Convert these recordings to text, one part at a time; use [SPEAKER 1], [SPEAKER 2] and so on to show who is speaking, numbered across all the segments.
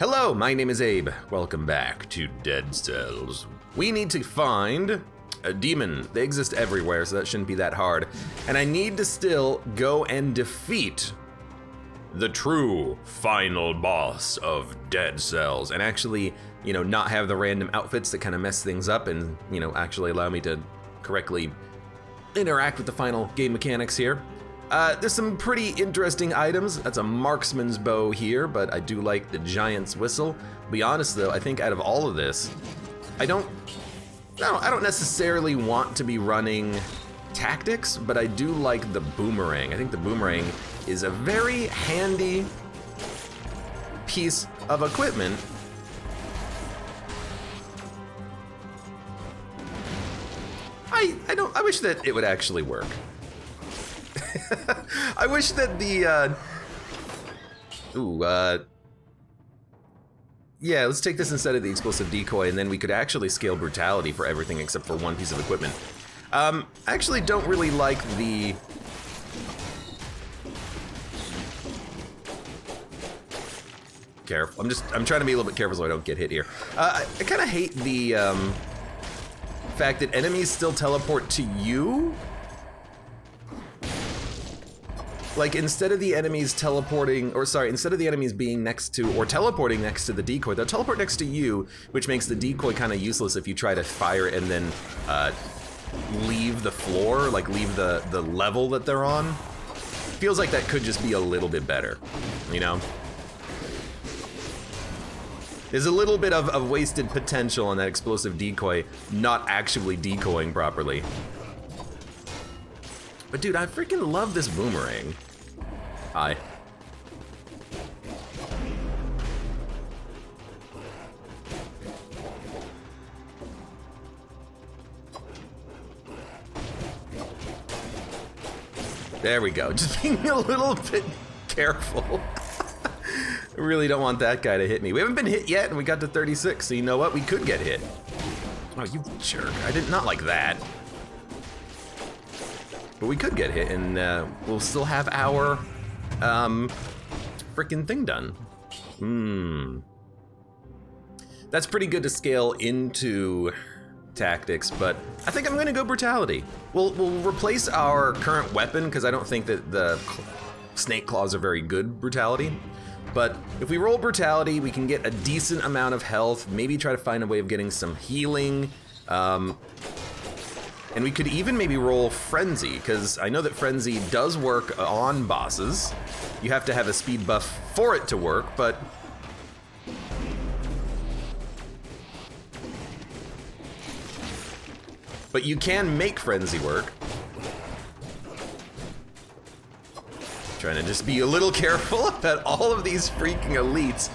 [SPEAKER 1] Hello, my name is Abe. Welcome back to Dead Cells. We need to find a demon. They exist everywhere, so that shouldn't be that hard. And I need to still go and defeat the true final boss of Dead Cells and actually, not have the random outfits that kind of mess things up and, actually allow me to correctly interact with the final game mechanics here. There's some pretty interesting items. That's a marksman's bow here, but I do like the giant's whistle. To be honest though, I think out of all of this, I don't necessarily want to be running tactics, but I do like the boomerang. I think the boomerang is a very handy piece of equipment. I wish that it would actually work. I wish that the, yeah, let's take this instead of the explosive decoy, and then we could actually scale brutality for everything except for one piece of equipment. I actually don't really like the... Careful, I'm trying to be a little bit careful so I don't get hit here. I kind of hate the, fact that enemies still teleport to you. Like, instead of the enemies instead of the enemies being next to, or teleporting next to the decoy, they'll teleport next to you, which makes the decoy kind of useless if you try to fire it and then leave the floor, like leave the level that they're on. Feels like that could just be a little bit better, There's a little bit of wasted potential on that explosive decoy not actually decoying properly. But dude, I freaking love this boomerang. Hi. There we go, just being a little bit careful. I really don't want that guy to hit me. We haven't been hit yet and we got to 36, so you know what? We could get hit. Oh, you jerk, I did not like that. But we could get hit, and we'll still have our freaking thing done. That's pretty good to scale into tactics, but I think I'm gonna go brutality. We'll replace our current weapon, because I don't think that the snake claws are very good brutality. But if we roll brutality, we can get a decent amount of health, maybe try to find a way of getting some healing. And we could even maybe roll Frenzy, because I know that Frenzy does work on bosses. You have to have a speed buff for it to work, but... you can make Frenzy work. Trying to just be a little careful about all of these freaking elites.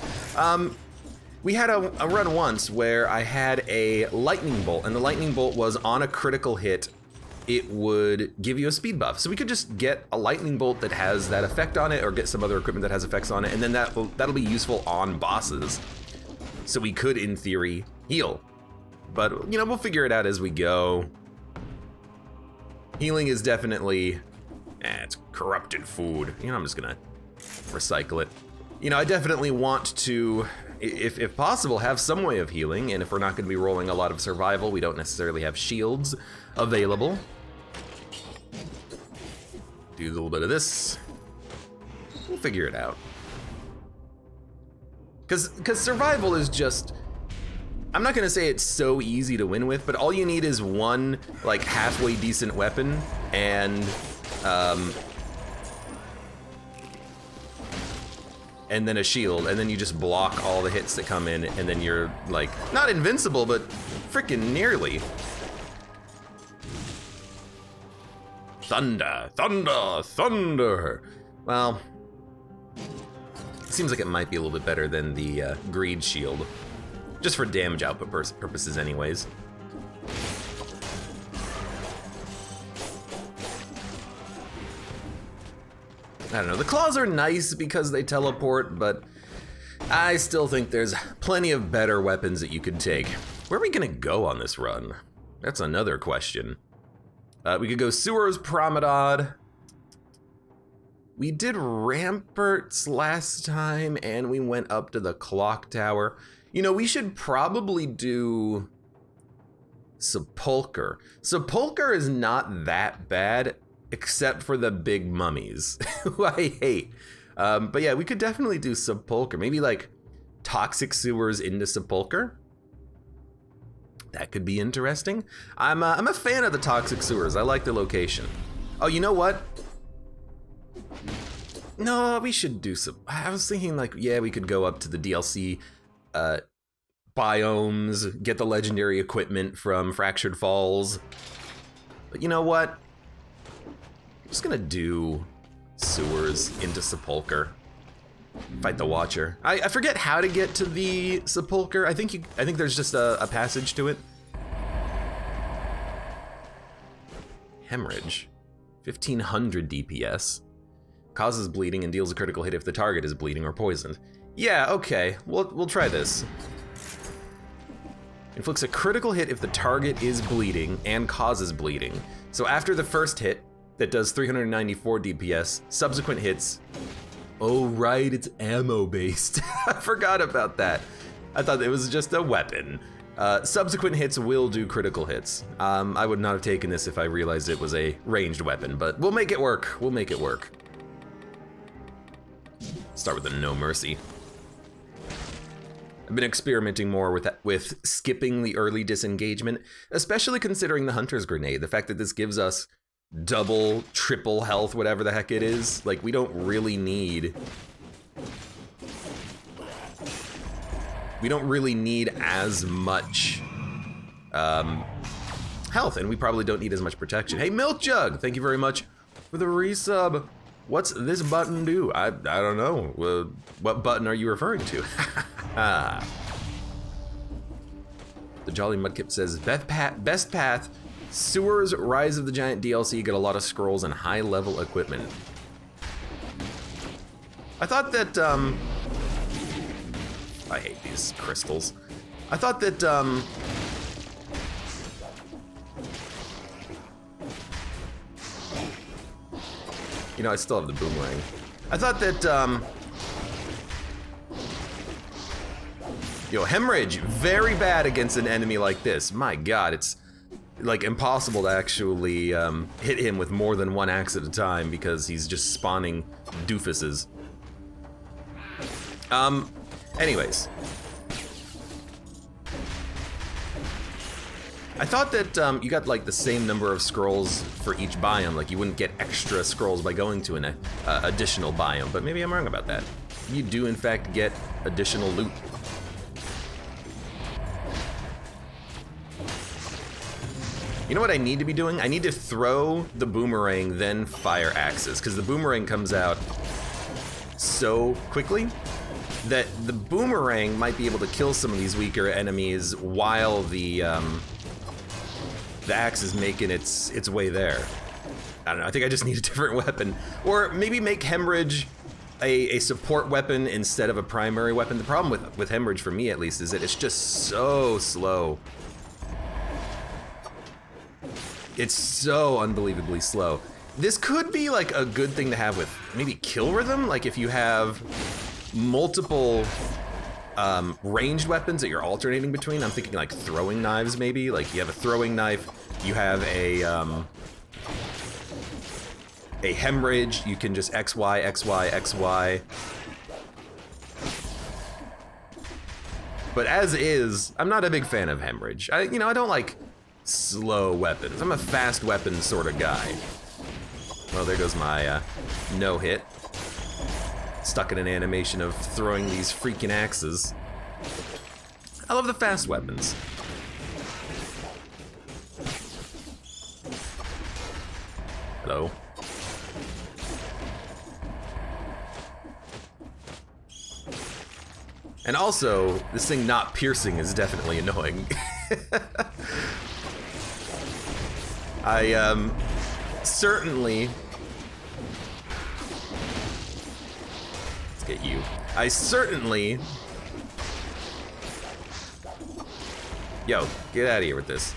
[SPEAKER 1] We had a run once where I had a lightning bolt, and the lightning bolt was on a critical hit, it would give you a speed buff. So we could just get a lightning bolt that has that effect on it, or get some other equipment that has effects on it, and then that'll be useful on bosses. So we could, in theory, heal. But, we'll figure it out as we go. Healing is definitely, it's corrupted food. I'm just gonna recycle it. I definitely want to, if possible, have some way of healing, and if we're not going to be rolling a lot of survival, we don't necessarily have shields available. Do a little bit of this. We'll figure it out. Because survival is just, I'm not going to say it's so easy to win with, but all you need is one, like, halfway decent weapon, and then a shield, and then you just block all the hits that come in, and then you're, like, not invincible, but freaking nearly. Thunder, thunder, thunder. Well, it seems like it might be a little bit better than the greed shield, just for damage output purposes anyways. I don't know, the claws are nice because they teleport, but I still think there's plenty of better weapons that you could take. Where are we gonna go on this run? That's another question. We could go Sewers Promenade. We did ramparts last time, and we went up to the clock tower. You know, we should probably do Sepulcher. Sepulcher is not that bad, except for the big mummies, who I hate. But yeah, we could definitely do Sepulcher. Maybe like toxic sewers into Sepulcher. That could be interesting. I'm a fan of the toxic sewers. I like the location. Oh, you know what? No, we should do some. I was thinking like, yeah, we could go up to the DLC biomes, get the legendary equipment from Fractured Falls. But you know what? I'm just gonna do sewers into Sepulcher. Fight the Watcher. I forget how to get to the Sepulcher. I think there's just a passage to it. Hemorrhage. 1500 DPS. Causes bleeding and deals a critical hit if the target is bleeding or poisoned. Yeah, okay. We'll try this. Inflicts a critical hit if the target is bleeding and causes bleeding. So after the first hit, that does 394 DPS, subsequent hits. Oh right, it's ammo based. I forgot about that. I thought it was just a weapon. Subsequent hits will do critical hits. I would not have taken this if I realized it was a ranged weapon, but we'll make it work. We'll make it work. Start with a no mercy. I've been experimenting more with skipping the early disengagement, especially considering the Hunter's Grenade. The fact that this gives us double, triple health, whatever the heck it is. Like, we don't really need... We don't really need as much health, and we probably don't need as much protection. Hey, Milk Jug, thank you very much for the resub. What's this button do? I don't know. What button are you referring to? The Jolly Mudkip says, best path, sewers, Rise of the Giant DLC, get a lot of scrolls and high level equipment. I thought that, I hate these crystals. I thought that, you know, I still have the boomerang. I thought that, yo, Hemorrhage, very bad against an enemy like this. My God, it's like impossible to actually hit him with more than one axe at a time because he's just spawning doofuses. Anyways. I thought that you got like the same number of scrolls for each biome, like you wouldn't get extra scrolls by going to an additional biome, but maybe I'm wrong about that. You do in fact get additional loot. You know what I need to be doing? I need to throw the boomerang, then fire axes, because the boomerang comes out so quickly that the boomerang might be able to kill some of these weaker enemies while the axe is making its way there. I don't know, I think I just need a different weapon. Or maybe make Hemorrhage a support weapon instead of a primary weapon. The problem with Hemorrhage, for me at least, is that it's just so slow. It's so unbelievably slow. This could be like a good thing to have with maybe Kill Rhythm, like if you have multiple ranged weapons that you're alternating between. I'm thinking like throwing knives maybe, like you have a throwing knife, you have a Hemorrhage, you can just XY, XY, XY. But as is, I'm not a big fan of Hemorrhage. I don't like slow weapons. I'm a fast weapon sort of guy. Well, there goes my no hit. Stuck in an animation of throwing these freaking axes. I love the fast weapons. Hello. And also, this thing not piercing is definitely annoying. I certainly... Let's get you. I certainly... Yo, get out of here with this.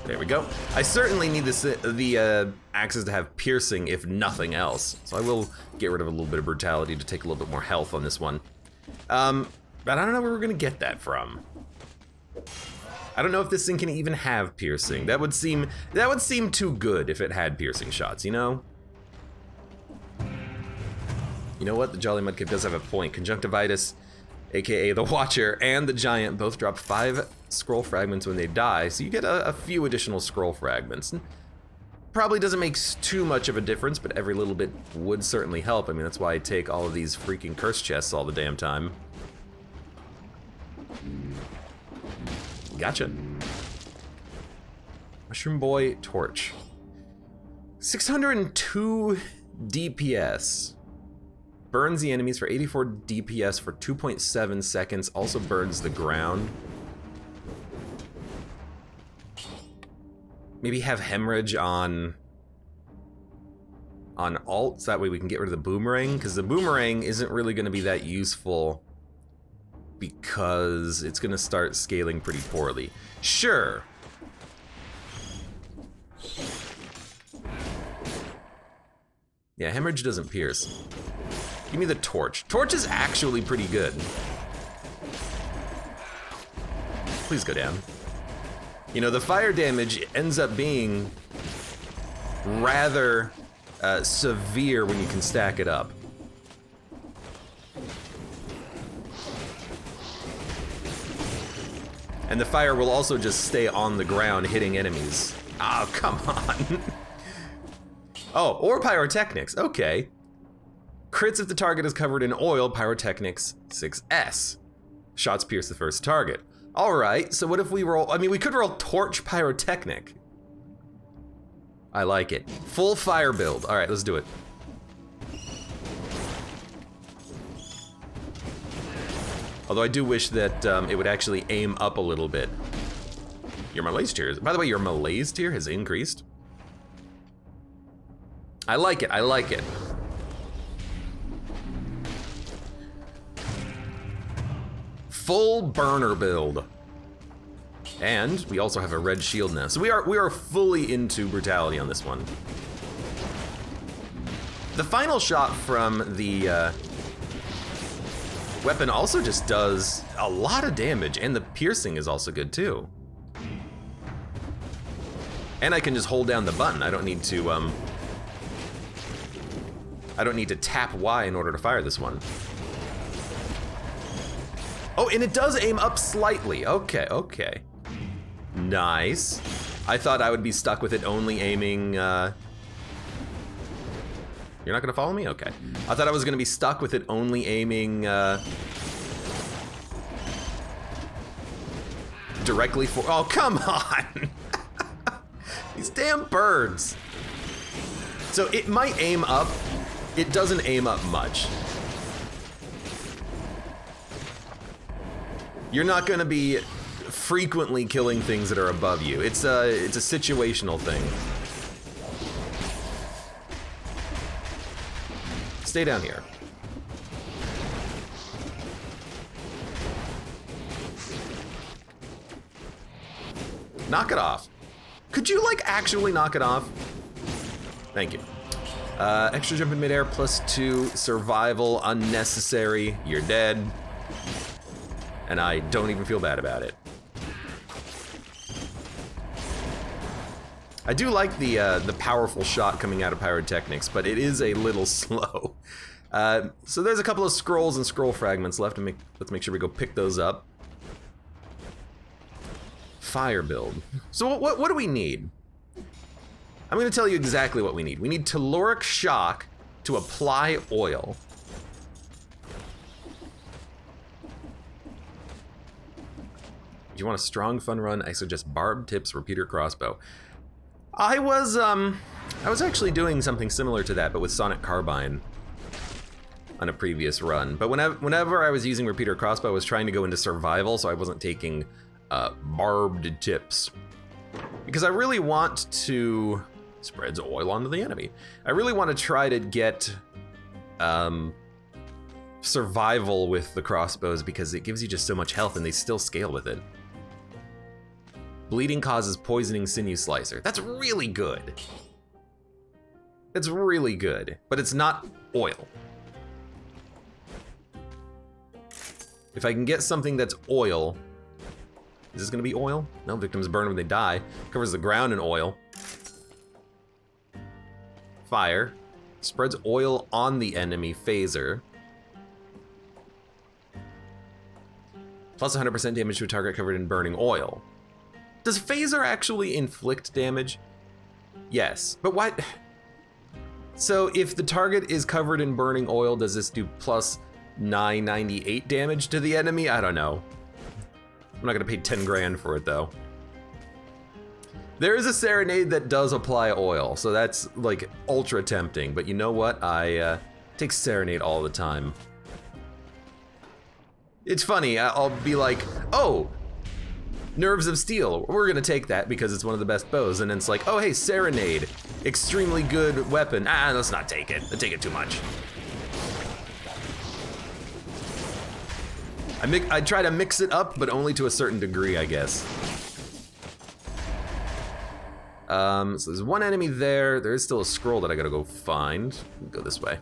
[SPEAKER 1] There we go. I certainly need the axes to have piercing, if nothing else. So I will get rid of a little bit of brutality to take a little bit more health on this one. But I don't know where we're gonna get that from. I don't know if this thing can even have piercing. That would seem too good if it had piercing shots, you know? You know what? The Jolly Mudkip does have a point. Conjunctivitis, aka the Watcher, and the Giant both drop 5 scroll fragments when they die, so you get a few additional scroll fragments. Probably doesn't make too much of a difference, but every little bit would certainly help. I mean, that's why I take all of these freaking curse chests all the damn time. Gotcha. Mushroom Boy Torch. 602 DPS. Burns the enemies for 84 DPS for 2.7 seconds. Also burns the ground. Maybe have hemorrhage on alt, so that way we can get rid of the boomerang, because the boomerang isn't really going to be that useful because it's going to start scaling pretty poorly. Sure. Yeah, hemorrhage doesn't pierce. Give me the torch. Torch is actually pretty good. Please go down. You know, the fire damage ends up being rather severe when you can stack it up. And the fire will also just stay on the ground hitting enemies. Oh, come on. Oh, or pyrotechnics, okay. Crits if the target is covered in oil, pyrotechnics 6S. Shots pierce the first target. All right, so what if we roll, I mean, we could roll torch pyrotechnic. I like it. Full fire build. All right, let's do it. Although I do wish that it would actually aim up a little bit. Your malaise tier, by the way, your malaise tier has increased. I like it, I like it. Full burner build. And we also have a red shield now. So we are fully into brutality on this one. The final shot from the weapon also just does a lot of damage, and the piercing is also good too. And I can just hold down the button. I don't need to tap Y in order to fire this one. Oh, and it does aim up slightly. Okay, okay. Nice. I thought I would be stuck with it only aiming, You're not gonna follow me? Okay. I thought I was gonna be stuck with it only aiming, directly for, oh, come on! These damn birds. So it might aim up. It doesn't aim up much. You're not gonna be frequently killing things that are above you. It's a situational thing. Stay down here. Knock it off. Could you, like, actually knock it off? Thank you. Extra jump in midair, +2, survival, unnecessary, you're dead. And I don't even feel bad about it. I do like the powerful shot coming out of pyrotechnics, but it is a little slow. So there's a couple of scrolls and scroll fragments left. Let's make sure we go pick those up. Fire build. So what do we need? I'm going to tell you exactly what we need. We need Telluric Shock to apply oil. If you want a strong fun run, I suggest Barbed Tips Repeater Crossbow. I was actually doing something similar to that, but with Sonic Carbine on a previous run. But whenever I was using Repeater Crossbow, I was trying to go into survival, so I wasn't taking barbed tips. Because I really want to... Spreads oil onto the enemy. I really want to try to get survival with the crossbows, because it gives you just so much health and they still scale with it. Bleeding causes poisoning sinew slicer. That's really good. It's really good, but it's not oil. If I can get something that's oil, is this gonna be oil? No, victims burn when they die. Covers the ground in oil. Fire. Spreads oil on the enemy, phaser. Plus 100% damage to a target covered in burning oil. Does phaser actually inflict damage? Yes, but what? So if the target is covered in burning oil, does this do plus 998 damage to the enemy? I don't know. I'm not gonna pay 10 grand for it though. There is a serenade that does apply oil, so that's like ultra tempting, but you know what? I take serenade all the time. It's funny, I'll be like, oh, nerves of steel, we're gonna take that because it's one of the best bows, and then it's like, oh hey, serenade, extremely good weapon. Ah, let's not take it, I take it too much. I try to mix it up, but only to a certain degree, I guess. So there's one enemy there. There is still a scroll that I gotta go find. Go this way.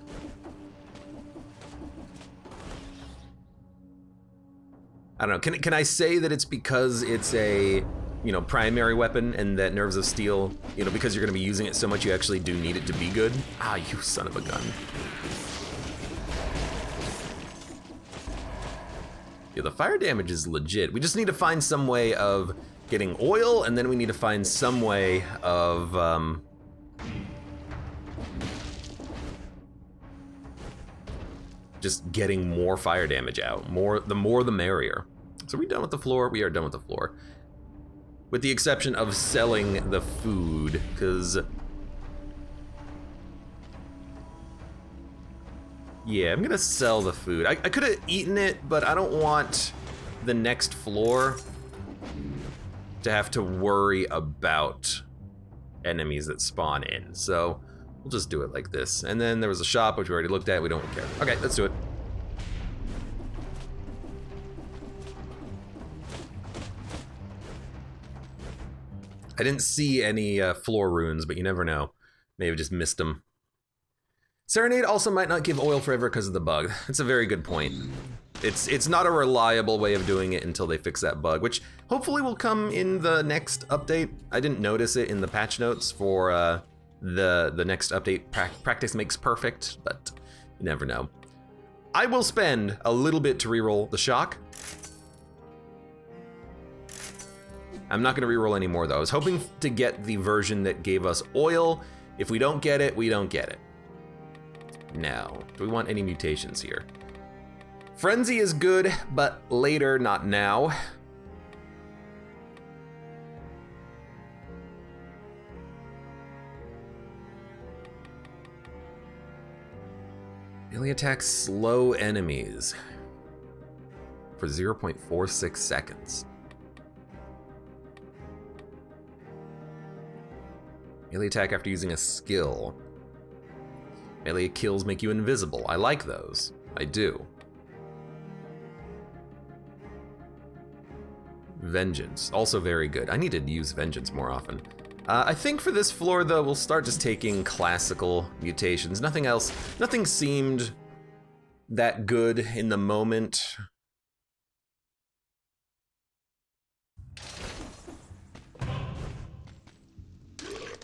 [SPEAKER 1] I don't know, can I say that it's because it's a, you know, primary weapon and that Nerves of Steel, you know, because you're gonna be using it so much you actually do need it to be good? Ah, you son of a gun. Yeah, the fire damage is legit. We just need to find some way of getting oil, and then we need to find some way of just getting more fire damage out. The more the merrier. So are we done with the floor? We are done with the floor. With the exception of selling the food, because yeah, I'm gonna sell the food. I could have eaten it, but I don't want the next floor to have to worry about enemies that spawn in. So we'll just do it like this. And then there was a shop, which we already looked at. We don't care. Okay, let's do it. I didn't see any floor runes, but you never know. Maybe I just missed them. Serenade also might not give oil forever because of the bug. That's a very good point. It's not a reliable way of doing it until they fix that bug, which hopefully will come in the next update. I didn't notice it in the patch notes for the next update. Practice makes perfect, but you never know. I will spend a little bit to reroll the shock. I'm not gonna reroll anymore though. I was hoping to get the version that gave us oil. If we don't get it, we don't get it. Now, do we want any mutations here? Frenzy is good, but later, not now. Melee attacks slow enemies for 0.46 seconds. Melee attack after using a skill. Melee kills make you invisible. I like those. I do. Vengeance, also very good. I need to use Vengeance more often. I think for this floor though, we'll start just taking classical mutations. Nothing else, nothing seemed that good in the moment.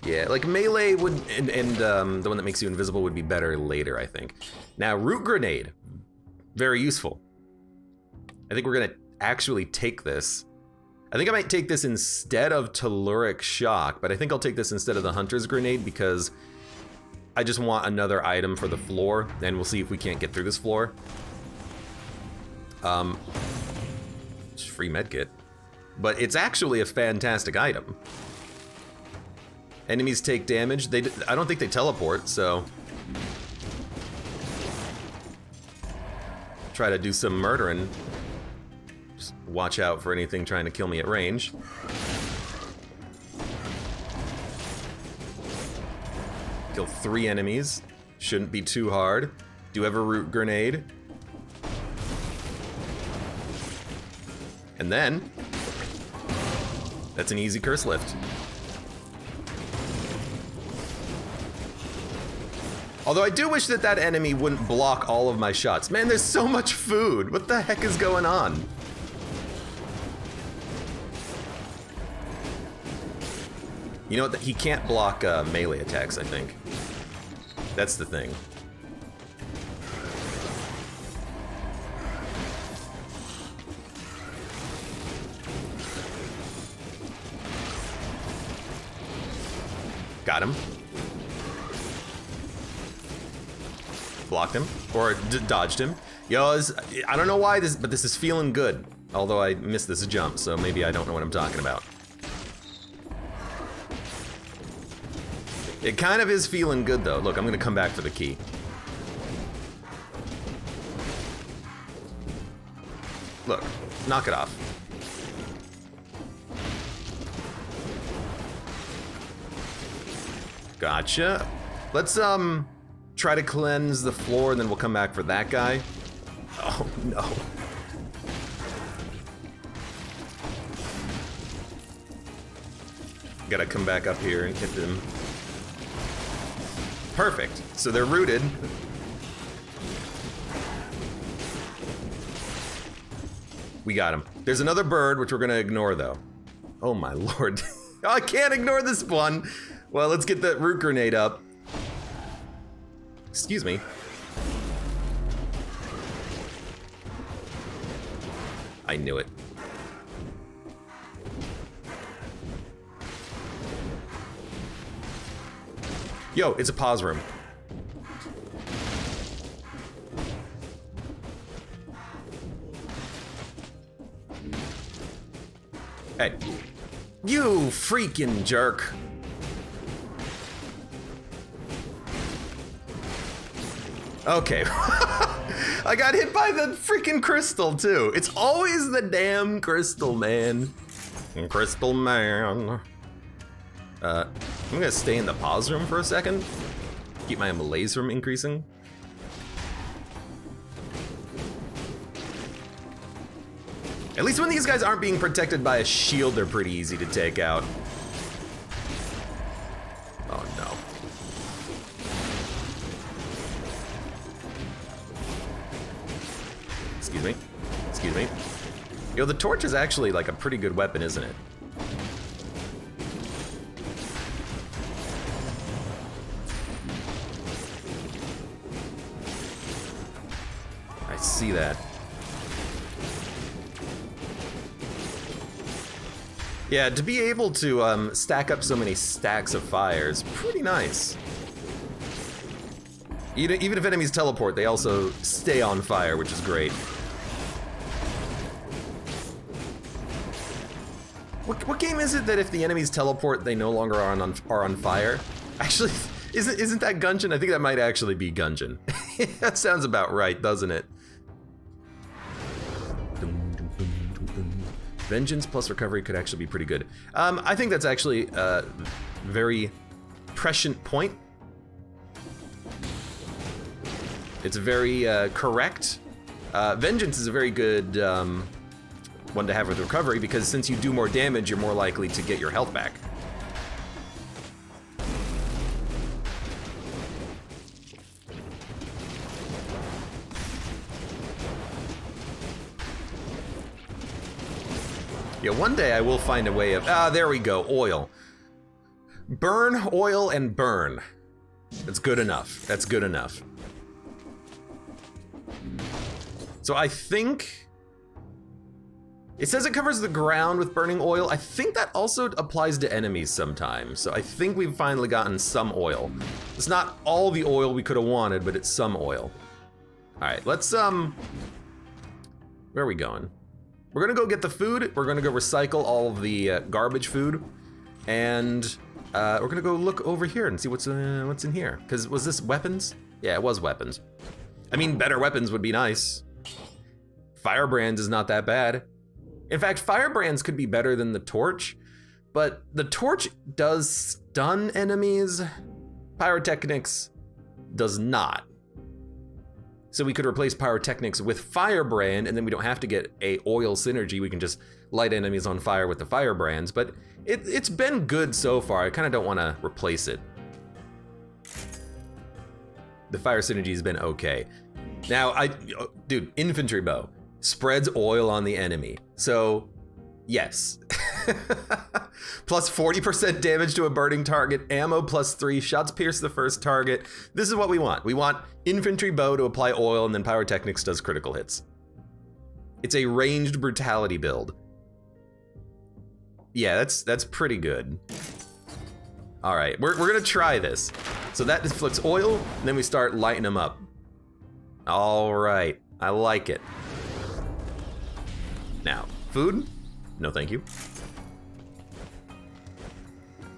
[SPEAKER 1] Yeah, like melee would, and the one that makes you invisible would be better later, I think. Now, root grenade, very useful. I think we're gonna actually take this. I think I might take this instead of telluric shock, but I think I'll take this instead of the hunter's grenade because I just want another item for the floor, and we'll see if we can't get through this floor. Just free medkit, but it's actually a fantastic item. Enemies take damage. I don't think they teleport, so try to do some murdering. Just watch out for anything trying to kill me at range. Kill 3 enemies. Shouldn't be too hard. Do you have a root grenade? And then That's an easy curse lift. Although I do wish that that enemy wouldn't block all of my shots. Man, there's so much food. What the heck is going on? You know what? He can't block melee attacks, I think. That's the thing. Got him. Blocked him, or dodged him. Yo, I don't know why this, but this is feeling good. Although I missed this jump, so maybe I don't know what I'm talking about. It kind of is feeling good though. Look, I'm gonna come back for the key. Look, knock it off. Gotcha. Let's try to cleanse the floor, and then we'll come back for that guy. Oh no. Gotta come back up here and hit them. Perfect. So they're rooted. We got him. There's another bird, which we're gonna ignore though. Oh my lord. I can't ignore this one. Well, let's get that root grenade up. Excuse me. I knew it. Yo, it's a pause room. Hey. You freaking jerk. Okay. I got hit by the freaking crystal too. It's always the damn crystal, man. Crystal man. I'm gonna stay in the pause room for a second. Keep my malaise from increasing. At least when these guys aren't being protected by a shield, they're pretty easy to take out. Oh no. Excuse me. Excuse me. Yo, the torch is actually like a pretty good weapon, isn't it? I see that. Yeah, to be able to stack up so many stacks of fire is pretty nice. Even if enemies teleport, they also stay on fire, which is great. What game is it that if the enemies teleport, they no longer are on fire? Actually, isn't that Gungeon? I think that might actually be Gungeon. That sounds about right, doesn't it? Vengeance plus recovery could actually be pretty good. I think that's actually a very prescient point. It's very correct. Vengeance is a very good one to have with recovery, because since you do more damage, you're more likely to get your health back. Yeah, one day I will find a way of... Ah, there we go, oil. Burn, oil, and burn. That's good enough. That's good enough. So I think... It says it covers the ground with burning oil. I think that also applies to enemies sometimes. So I think we've finally gotten some oil. It's not all the oil we could have wanted, but it's some oil. All right, let's... Where are we going? We're gonna go get the food. We're gonna go recycle all of the garbage food, and we're gonna go look over here and see what's in here. Cause was this weapons? Yeah, it was weapons. I mean, better weapons would be nice. Firebrands is not that bad. In fact, firebrands could be better than the torch, but the torch does stun enemies. Pyrotechnics does not. So we could replace pyrotechnics with firebrand, and then we don't have to get a oil synergy. We can just light enemies on fire with the firebrands, but it's been good so far. I kind of don't want to replace it. The fire synergy has been okay. Now, dude, infantry bow spreads oil on the enemy. So, yes. Plus 40% damage to a burning target, ammo plus 3, shots pierce the first target. This is what we want. We want infantry bow to apply oil, and then pyrotechnics does critical hits. It's a ranged brutality build. Yeah, that's pretty good. All right, we're gonna try this. So that inflicts oil, and then we start lighting them up. All right, I like it. Now, food? No, thank you.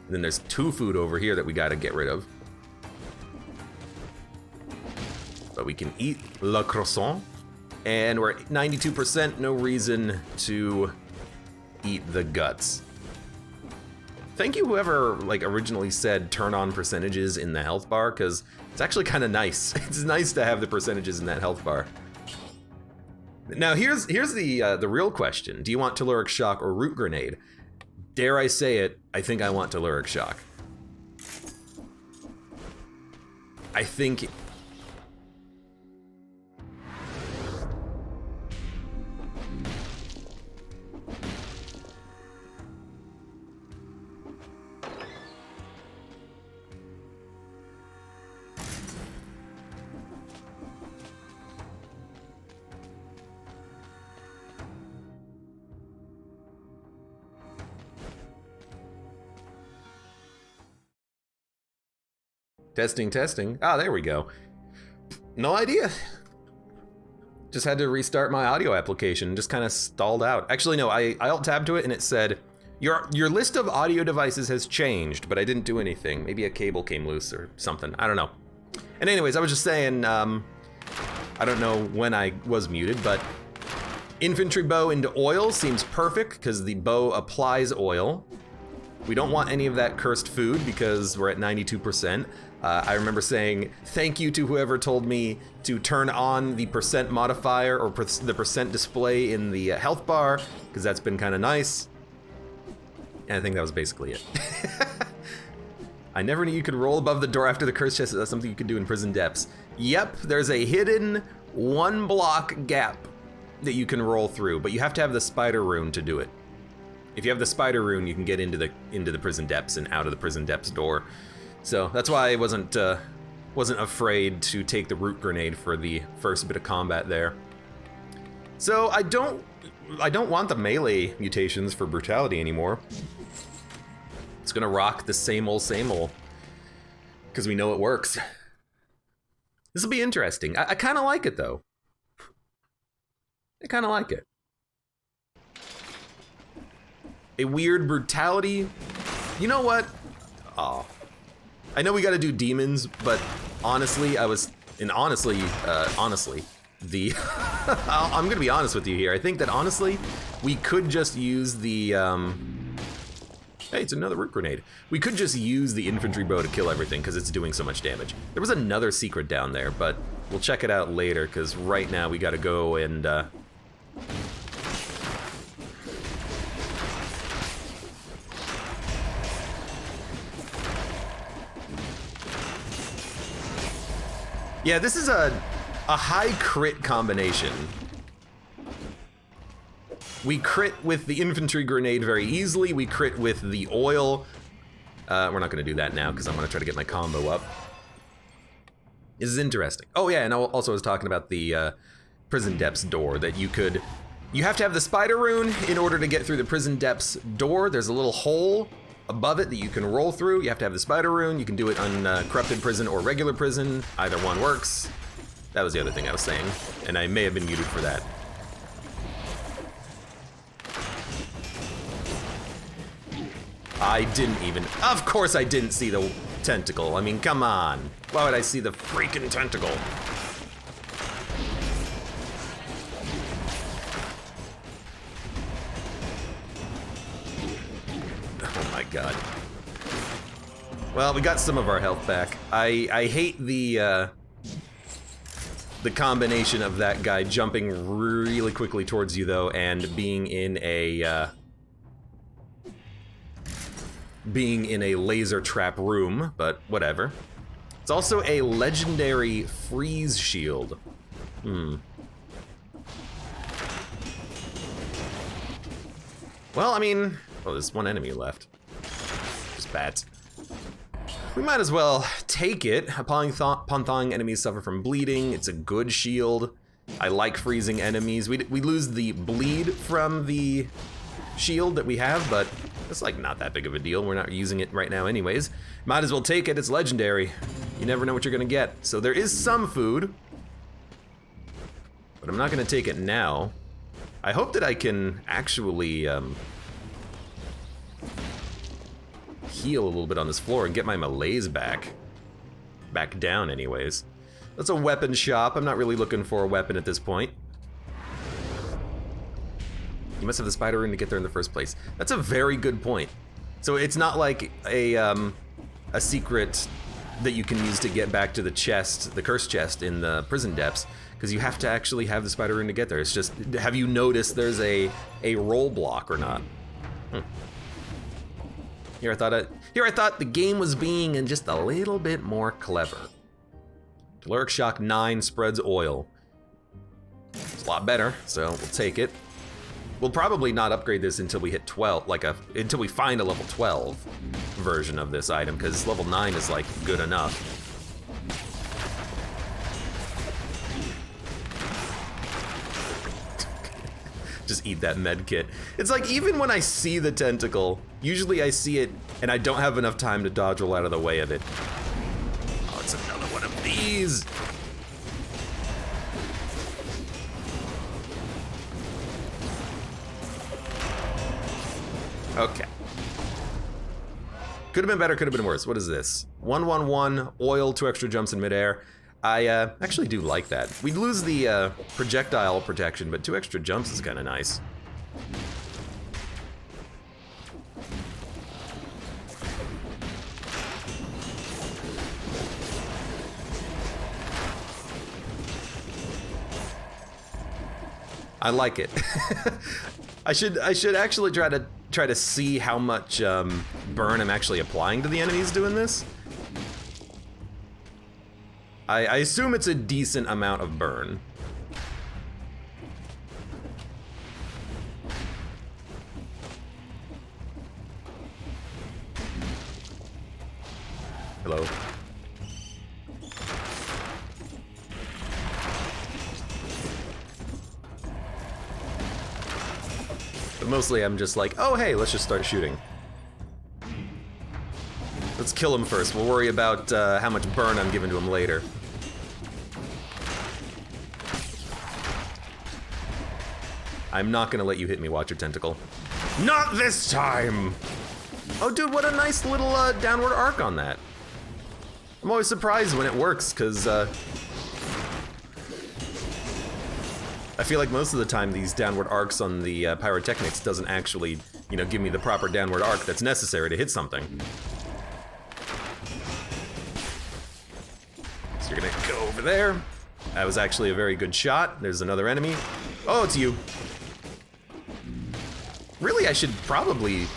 [SPEAKER 1] And then there's 2 food over here that we gotta get rid of. But we can eat le croissant, and we're at 92%, no reason to eat the guts. Thank you whoever like originally said turn on percentages in the health bar, because it's actually kind of nice. It's nice to have the percentages in that health bar. Now here's the real question. Do you want Telluric Shock or Root Grenade? Dare I say it, I think I want Telluric Shock. I think... Testing. Ah, there we go. No idea. Just had to restart my audio application. Just kind of stalled out. Actually, no, I alt-tabbed to it and it said, your list of audio devices has changed, but I didn't do anything. Maybe a cable came loose or something. I don't know. And anyways, I was just saying, I don't know when I was muted, but infantry bow into oil seems perfect because the bow applies oil. We don't want any of that cursed food because we're at 92%. I remember saying thank you to whoever told me to turn on the percent modifier or the percent display in the health bar, because that's been kind of nice. And I think that was basically it. I never knew you could roll above the door after the curse chest. That's something you could do in Prison Depths. Yep, there's a hidden 1-block gap that you can roll through, but you have to have the spider rune to do it. If you have the spider rune, you can get into the Prison Depths and out of the Prison Depths door. So that's why I wasn't afraid to take the root grenade for the first bit of combat there. So I don't want the melee mutations for brutality anymore. It's gonna rock the same old, because we know it works. This will be interesting. I kind of like it though. I kind of like it. A weird brutality. You know what? Oh. I know we gotta do demons, but honestly, honestly, I'm gonna be honest with you here. I think that honestly, we could just use the, hey, it's another root grenade. We could just use the infantry bow to kill everything because it's doing so much damage. There was another secret down there, but we'll check it out later because right now we gotta go and, yeah, this is a high crit combination. We crit with the infantry grenade very easily. We crit with the oil. We're not gonna do that now because I'm gonna try to get my combo up. This is interesting. Oh yeah, and also I was talking about the Prison Depths door that you have to have the spider rune in order to get through the Prison Depths door. There's a little hole above it that you can roll through. You have to have the spider rune. You can do it on corrupted prison or regular prison. Either one works. That was the other thing I was saying, and I may have been muted for that. I didn't even, of course I didn't see the tentacle. I mean, come on. Why would I see the freaking tentacle? God. Well, we got some of our health back. I hate the the combination of that guy jumping really quickly towards you, though, and being in a laser trap room, but whatever. It's also a legendary freeze shield. Well, I mean, oh, there's one enemy left. Just bats. We might as well take it. Upon thawing, enemies suffer from bleeding. It's a good shield. I like freezing enemies. We lose the bleed from the shield that we have, but it's like not that big of a deal. We're not using it right now anyways. Might as well take it. It's legendary. You never know what you're gonna get. So there is some food, but I'm not gonna take it now. I hope that I can actually heal a little bit on this floor and get my malaise back down anyways. That's a weapon shop. I'm not really looking for a weapon at this point. You must have the spider ring to get there in the first place. That's a very good point. So it's not like a secret that you can use to get back to the chest, the cursed chest in the prison depths, because you have to actually have the spider ring to get there. It's just, have you noticed there's a roll block or not? Here I thought the game was being just a little bit more clever. Caloric Shock 9 spreads oil. It's a lot better, so we'll take it. We'll probably not upgrade this until we hit 12, until we find a level 12 version of this item, because level 9 is like good enough. Just eat that med kit. It's like, even when I see the tentacle, usually I see it and I don't have enough time to dodge roll out of the way of it. Oh, it's another one of these. Okay. Could have been better, could have been worse. What is this? 111, oil, 2 extra jumps in midair. I actually do like that. We lose the projectile protection, but 2 extra jumps is kind of nice. I like it. I should actually try to see how much burn I'm actually applying to the enemies doing this. I assume it's a decent amount of burn. Hello. But mostly I'm just like, oh hey, let's just start shooting. Let's kill him first. We'll worry about how much burn I'm giving to him later. I'm not gonna let you hit me, Watcher Tentacle. Not this time! Oh dude, what a nice little downward arc on that. I'm always surprised when it works, because I feel like most of the time these downward arcs on the pyrotechnics doesn't actually, you know, give me the proper downward arc that's necessary to hit something. So you're gonna go over there. That was actually a very good shot. There's another enemy. Oh, it's you. Really, I should probably...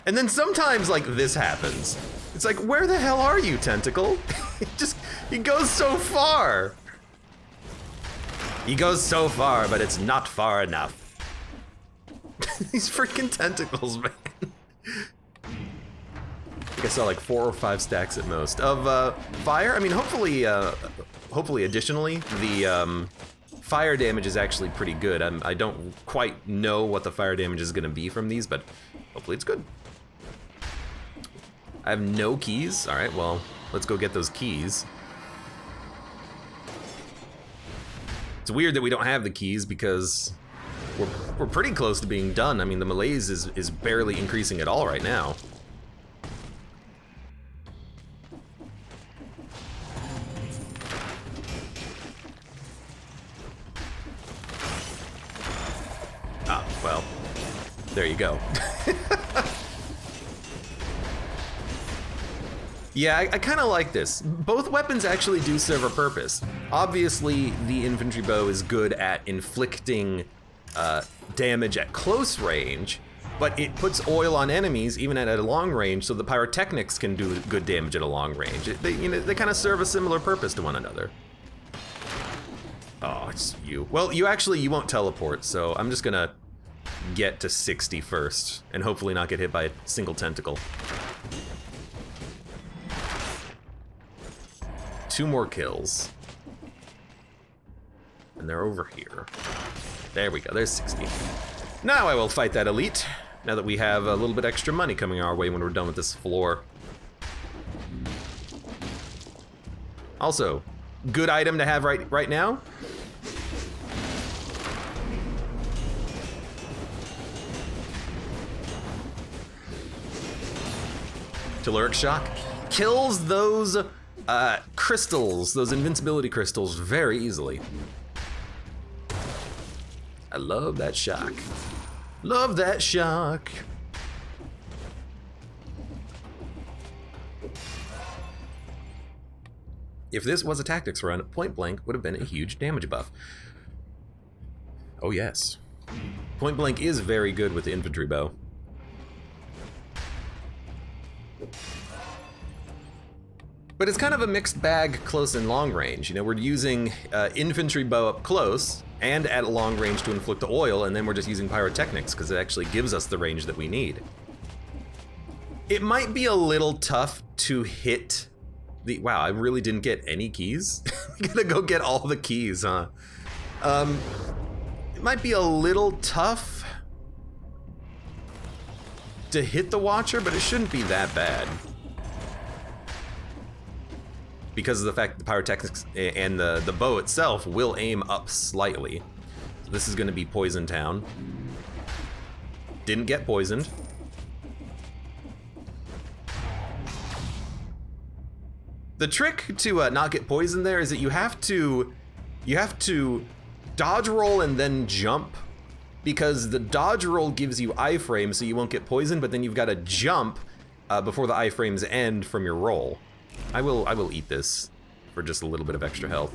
[SPEAKER 1] And then sometimes, like, this happens. It's like, where the hell are you, Tentacle? He goes so far. He goes so far, but it's not far enough. These freaking tentacles, man. I think I saw like 4 or 5 stacks at most of fire. I mean, hopefully additionally, the fire damage is actually pretty good. I don't quite know what the fire damage is gonna be from these, but hopefully it's good. I have no keys. All right, well, let's go get those keys. It's weird that we don't have the keys because we're pretty close to being done. I mean, the malaise is barely increasing at all right now. Ah, well, there you go. Yeah, I kind of like this. Both weapons actually do serve a purpose. Obviously, the infantry bow is good at inflicting damage at close range, but it puts oil on enemies even at a long range, so the pyrotechnics can do good damage at a long range. They kind of serve a similar purpose to one another. Oh, it's you. Well, you won't teleport, so I'm just gonna get to 60 first, and hopefully not get hit by a single tentacle. 2 more kills. And they're over here. There we go, there's 60. Now I will fight that elite, now that we have a little bit extra money coming our way when we're done with this floor. Also, good item to have right now. Telluric Shock kills those crystals, those invincibility crystals, very easily. I love that shock. Love that shock. If this was a tactics run, Point Blank would have been a huge damage buff. Oh yes. Point Blank is very good with the infantry bow. But it's kind of a mixed bag close and long range. You know, we're using infantry bow up close and at a long range to inflict the oil, and then we're just using pyrotechnics because it actually gives us the range that we need. It might be a little tough to hit the... Wow, I really didn't get any keys? I'm gonna go get all the keys, huh? It might be a little tough to hit the Watcher, but it shouldn't be that bad. Because of the fact that the pyrotechnics and the bow itself will aim up slightly. So this is gonna be Poison Town. Didn't get poisoned. The trick to not get poisoned there is that you have to dodge roll and then jump, because the dodge roll gives you iframe so you won't get poisoned, but then you've got to jump before the iframes end from your roll. I will eat this for just a little bit of extra health.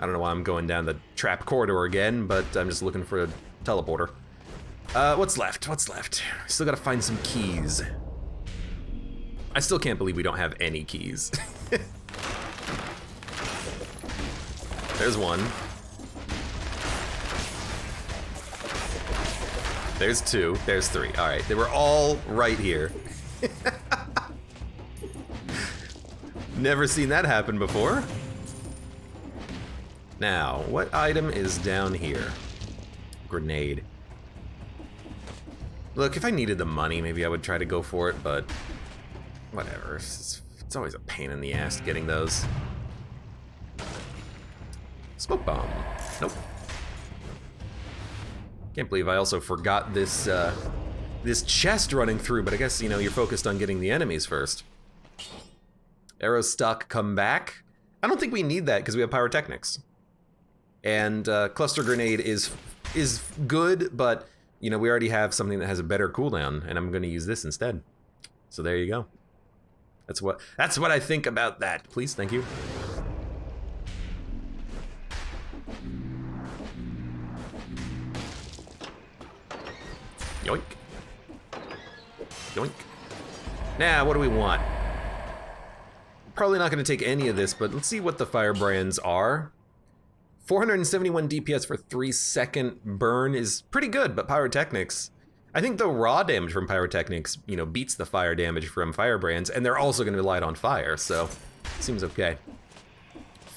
[SPEAKER 1] I don't know why I'm going down the trap corridor again, but I'm just looking for a teleporter. What's left? What's left? Still gotta find some keys. I still can't believe we don't have any keys. There's one. There's 2. There's 3. All right, they were all right here. Never seen that happen before. Now, what item is down here? Grenade. Look, if I needed the money, maybe I would try to go for it, but whatever. It's always a pain in the ass getting those. Smoke bomb. Nope. Can't believe I also forgot this this chest running through, but I guess, you know, you're focused on getting the enemies first. Arrow stock come back. I don't think we need that because we have pyrotechnics. And cluster grenade is good, but you know, we already have something that has a better cooldown, and I'm going to use this instead. So there you go. That's what I think about that. Please, thank you. Yoink. Yoink. Now, what do we want? Probably not going to take any of this, but let's see what the firebrands are. 471 DPS for 3-second burn is pretty good, but pyrotechnics, I think the raw damage from pyrotechnics, you know, beats the fire damage from firebrands, and they're also going to be light on fire, so seems okay.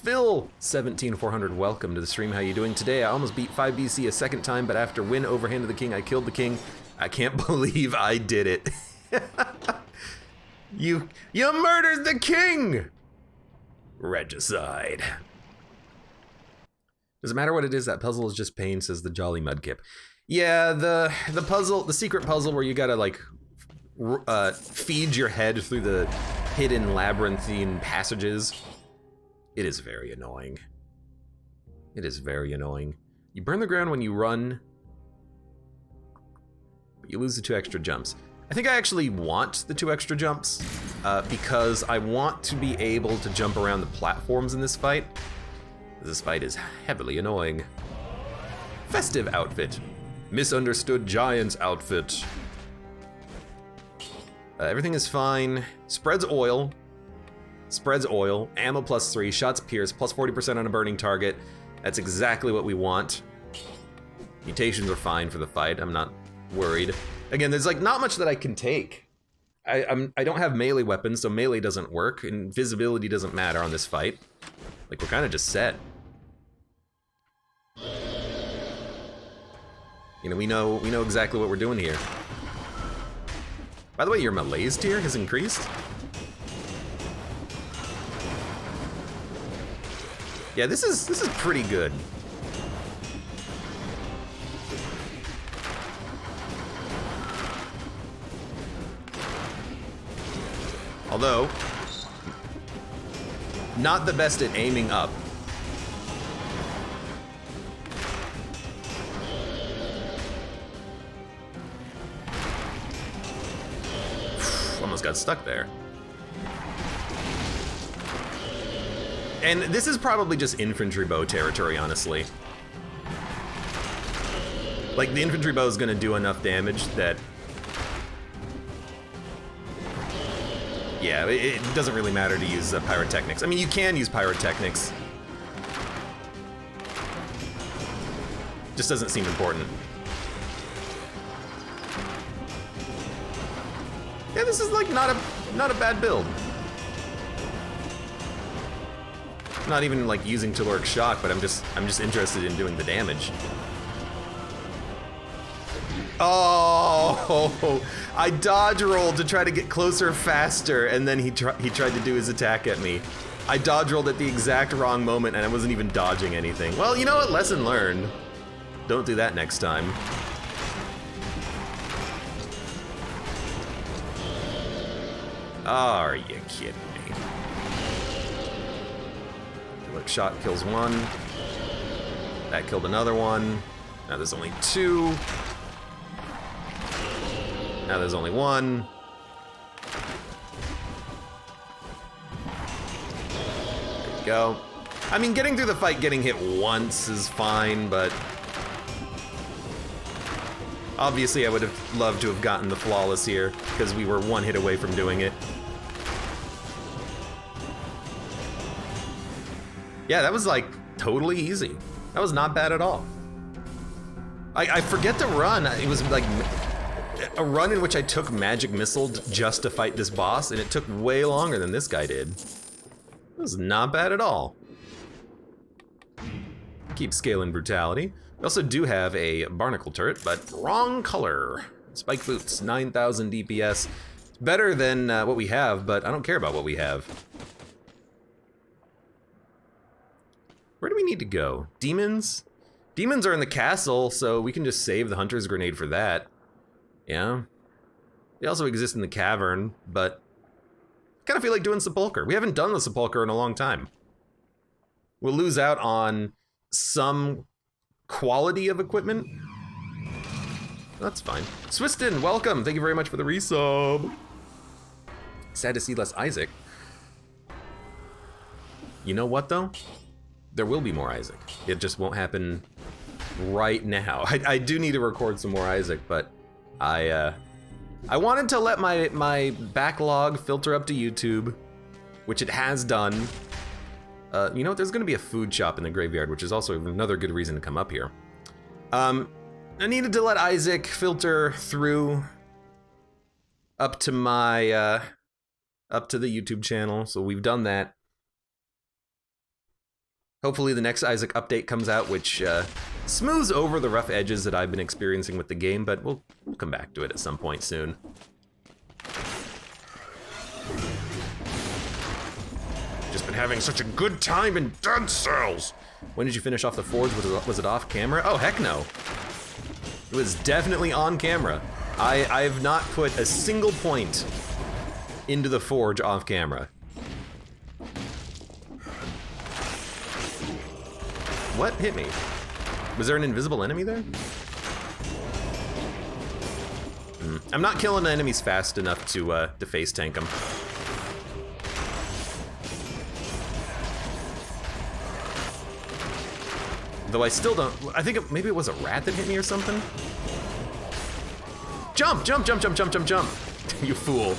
[SPEAKER 1] Phil 17400, welcome to the stream. How you doing today? I almost beat 5 BC a second time, but after win overhand of the king, I killed the king. I can't believe I did it. You murdered the king! Regicide. Doesn't matter what it is, that puzzle is just pain, says the Jolly Mudkip. Yeah, the puzzle, the secret puzzle where you gotta like feed your head through the hidden labyrinthine passages. It is very annoying. It is very annoying. You burn the ground when you run, but you lose the 2 extra jumps. I think I actually want the 2 extra jumps because I want to be able to jump around the platforms in this fight. This fight is heavily annoying. Festive outfit. Misunderstood giant's outfit. Everything is fine. Spreads oil. Spreads oil. Ammo +3. Shots pierce. Plus 40% on a burning target. That's exactly what we want. Mutations are fine for the fight. I'm not worried. Again, there's like not much that I can take. I don't have melee weapons, so melee doesn't work. Invisibility doesn't matter on this fight. Like, we're kind of just set. You know, we know exactly what we're doing here. By the way, your malaise tier has increased. Yeah, this is pretty good. Although, not the best at aiming up. Almost got stuck there. And this is probably just infantry bow territory, honestly. Like, the infantry bow is gonna do enough damage that... Yeah, it doesn't really matter to use pyrotechnics. I mean, you can use pyrotechnics. Just doesn't seem important. Yeah, this is like not a bad build. I'm not even like using Caloric Shock, but I'm just interested in doing the damage. Oh, I dodge rolled to try to get closer faster, and then he tried to do his attack at me. I dodge rolled at the exact wrong moment, and I wasn't even dodging anything. Well, you know what? Lesson learned. Don't do that next time. Are you kidding me? Look, shot kills one. That killed another one. Now there's only 2. Now there's only 1. There we go. I mean, getting through the fight, getting hit once is fine, but... Obviously, I would have loved to have gotten the flawless here, because we were 1 hit away from doing it. Yeah, that was like totally easy. That was not bad at all. I forget to run. It was like a run in which I took magic missiled just to fight this boss, and it took way longer than this guy did. It was not bad at all. Keep scaling brutality. We also do have a barnacle turret, but wrong color. Spike boots, 9,000 DPS. It's better than what we have, but I don't care about what we have. Where do we need to go? Demons? Demons are in the castle, so we can just save the Hunter's Grenade for that. Yeah. They also exist in the cavern, but I kind of feel like doing Sepulcher. We haven't done the Sepulcher in a long time. We'll lose out on some quality of equipment. That's fine. Swiston, welcome. Thank you very much for the resub. Sad to see less Isaac. You know what, though? There will be more Isaac. It just won't happen right now. I do need to record some more Isaac, but I wanted to let my backlog filter up to YouTube, which it has done. You know what? There's going to be a food shop in the graveyard, which is also another good reason to come up here. I needed to let Isaac filter through up to my up to the YouTube channel, so we've done that. Hopefully the next Isaac update comes out, which smooths over the rough edges that I've been experiencing with the game, but we'll come back to it at some point soon. Just been having such a good time in Dead Cells. When did you finish off the forge? Was it off camera? Oh, heck no. It was definitely on camera. I've not put a single point into the forge off camera. What hit me? Was there an invisible enemy there? I'm not killing enemies fast enough to face tank them. Though I still don't, I think maybe it was a rat that hit me or something. Jump, jump, jump, jump, jump, jump, jump. You fool.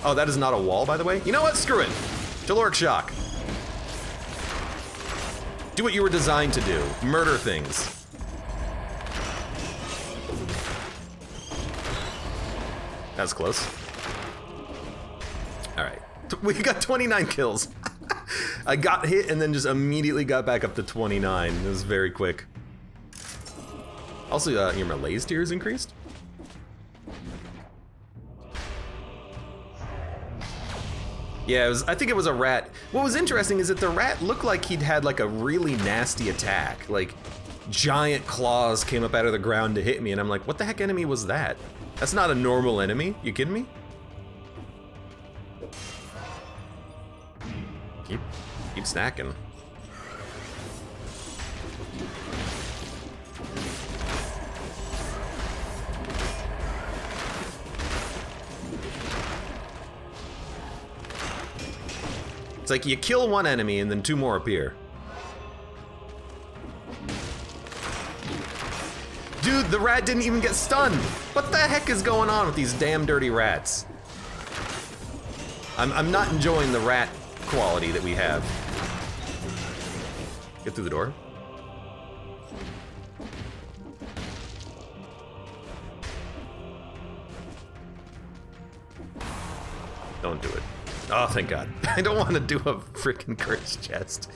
[SPEAKER 1] Oh, that is not a wall, by the way. You know what? Screw it. Caloric shock. Do what you were designed to do. Murder things. That's close. All right. We got 29 kills. I got hit and then just immediately got back up to 29. It was very quick. Also, your Malaise tier is increased. Yeah, I think it was a rat. What was interesting is that the rat looked like he'd had like a really nasty attack. Like, giant claws came up out of the ground to hit me, and I'm like, what the heck enemy was that? That's not a normal enemy. You kidding me? Keep snacking. It's like you kill one enemy and then two more appear. Dude, the rat didn't even get stunned. What the heck is going on with these damn dirty rats? I'm not enjoying the rat quality that we have. Get through the door. Don't do it. Oh, thank God. I don't want to do a freaking curse chest.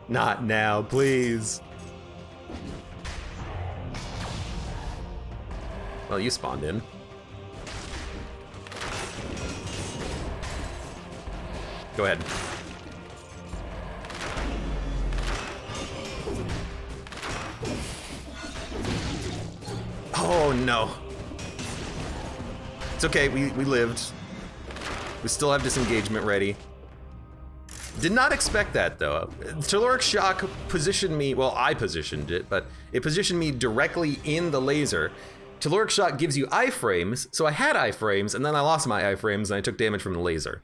[SPEAKER 1] Not now, please. Well, you spawned in. Go ahead. Oh, no. It's okay, we lived. We still have disengagement ready. Did not expect that, though. Caloric shock positioned me, well, I positioned it, but it positioned me directly in the laser. Caloric shock gives you iframes, so I had iframes, and then I lost my iframes, and I took damage from the laser.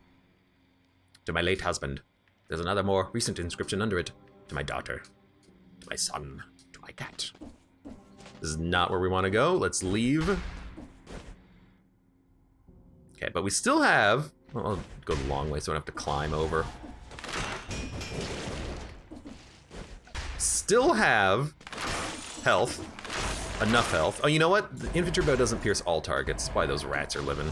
[SPEAKER 1] To my late husband. There's another more recent inscription under it. To my daughter. To my son. To my cat. This is not where we want to go. Let's leave. Okay, but we still have... Well, I'll go the long way so I don't have to climb over. Still have health. Enough health. Oh, you know what? The infantry bow doesn't pierce all targets. That's why those rats are living.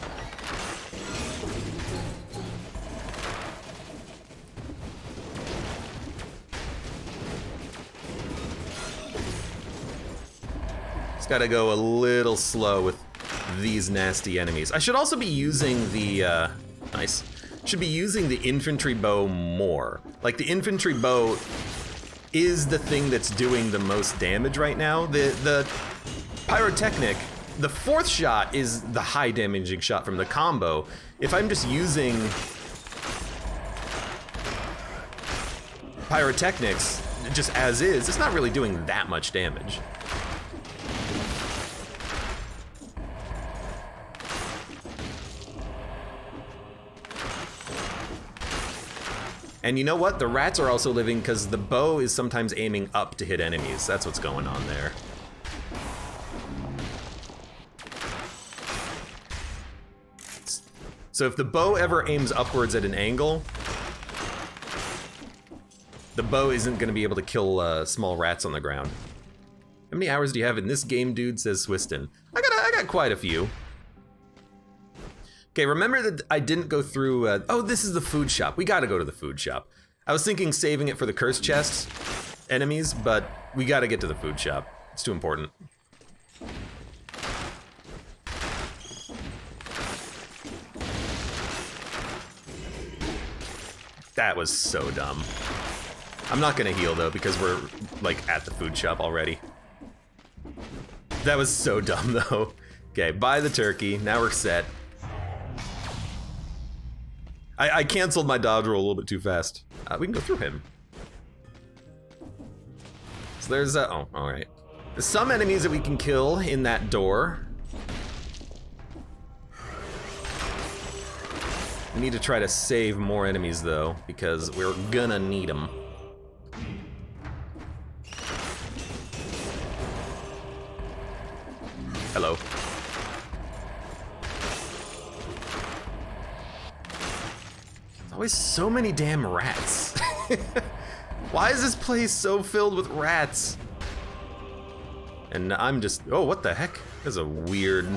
[SPEAKER 1] Just gotta go a little slow with these nasty enemies. I should also be using the, nice. Should be using the infantry bow more. Like, the infantry bow is the thing that's doing the most damage right now. The pyrotechnic, the fourth shot is the high damaging shot from the combo. If I'm just using pyrotechnics just as is, it's not really doing that much damage. And you know what? The rats are also living because the bow is sometimes aiming up to hit enemies. That's what's going on there. So if the bow ever aims upwards at an angle, the bow isn't going to be able to kill small rats on the ground. How many hours do you have in this game, dude? Says Swiston. I got quite a few. Okay, remember that I didn't go through, oh, this is the food shop. We gotta go to the food shop. I was thinking saving it for the curse chests enemies, but we gotta get to the food shop. It's too important. That was so dumb. I'm not gonna heal though, because we're like at the food shop already. That was so dumb though. Okay, buy the turkey, now we're set. I canceled my dodge roll a little bit too fast. We can go through him. So there's oh, all right. There's some enemies that we can kill in that door. We need to try to save more enemies, though, because we're gonna need them. Hello. There's always so many damn rats. Why is this place so filled with rats? And I'm just... Oh, what the heck? There's a weird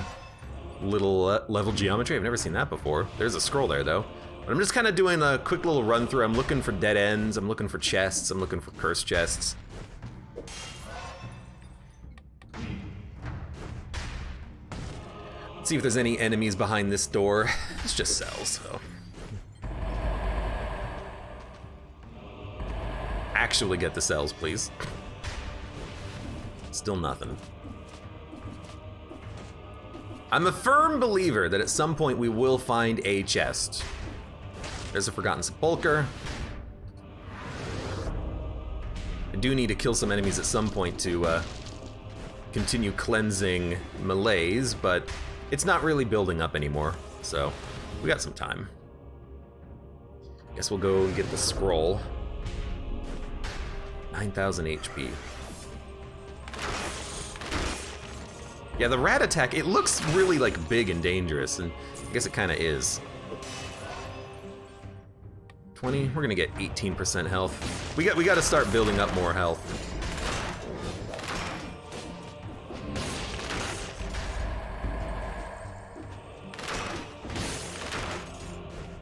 [SPEAKER 1] little level geometry. I've never seen that before. There's a scroll there, though. But I'm just kind of doing a quick little run through. I'm looking for dead ends. I'm looking for chests. I'm looking for cursed chests. Let's see if there's any enemies behind this door. It's just cells, so... Actually get the cells, please. Still nothing. I'm a firm believer that at some point we will find a chest. There's a Forgotten Sepulcher. I do need to kill some enemies at some point to continue cleansing malaise, but it's not really building up anymore, so we got some time. Guess we'll go and get the scroll. 9,000 HP. Yeah, the rat attack, it looks really like big and dangerous, and I guess it kind of is. 20, we're gonna get 18% health. We got to start building up more health.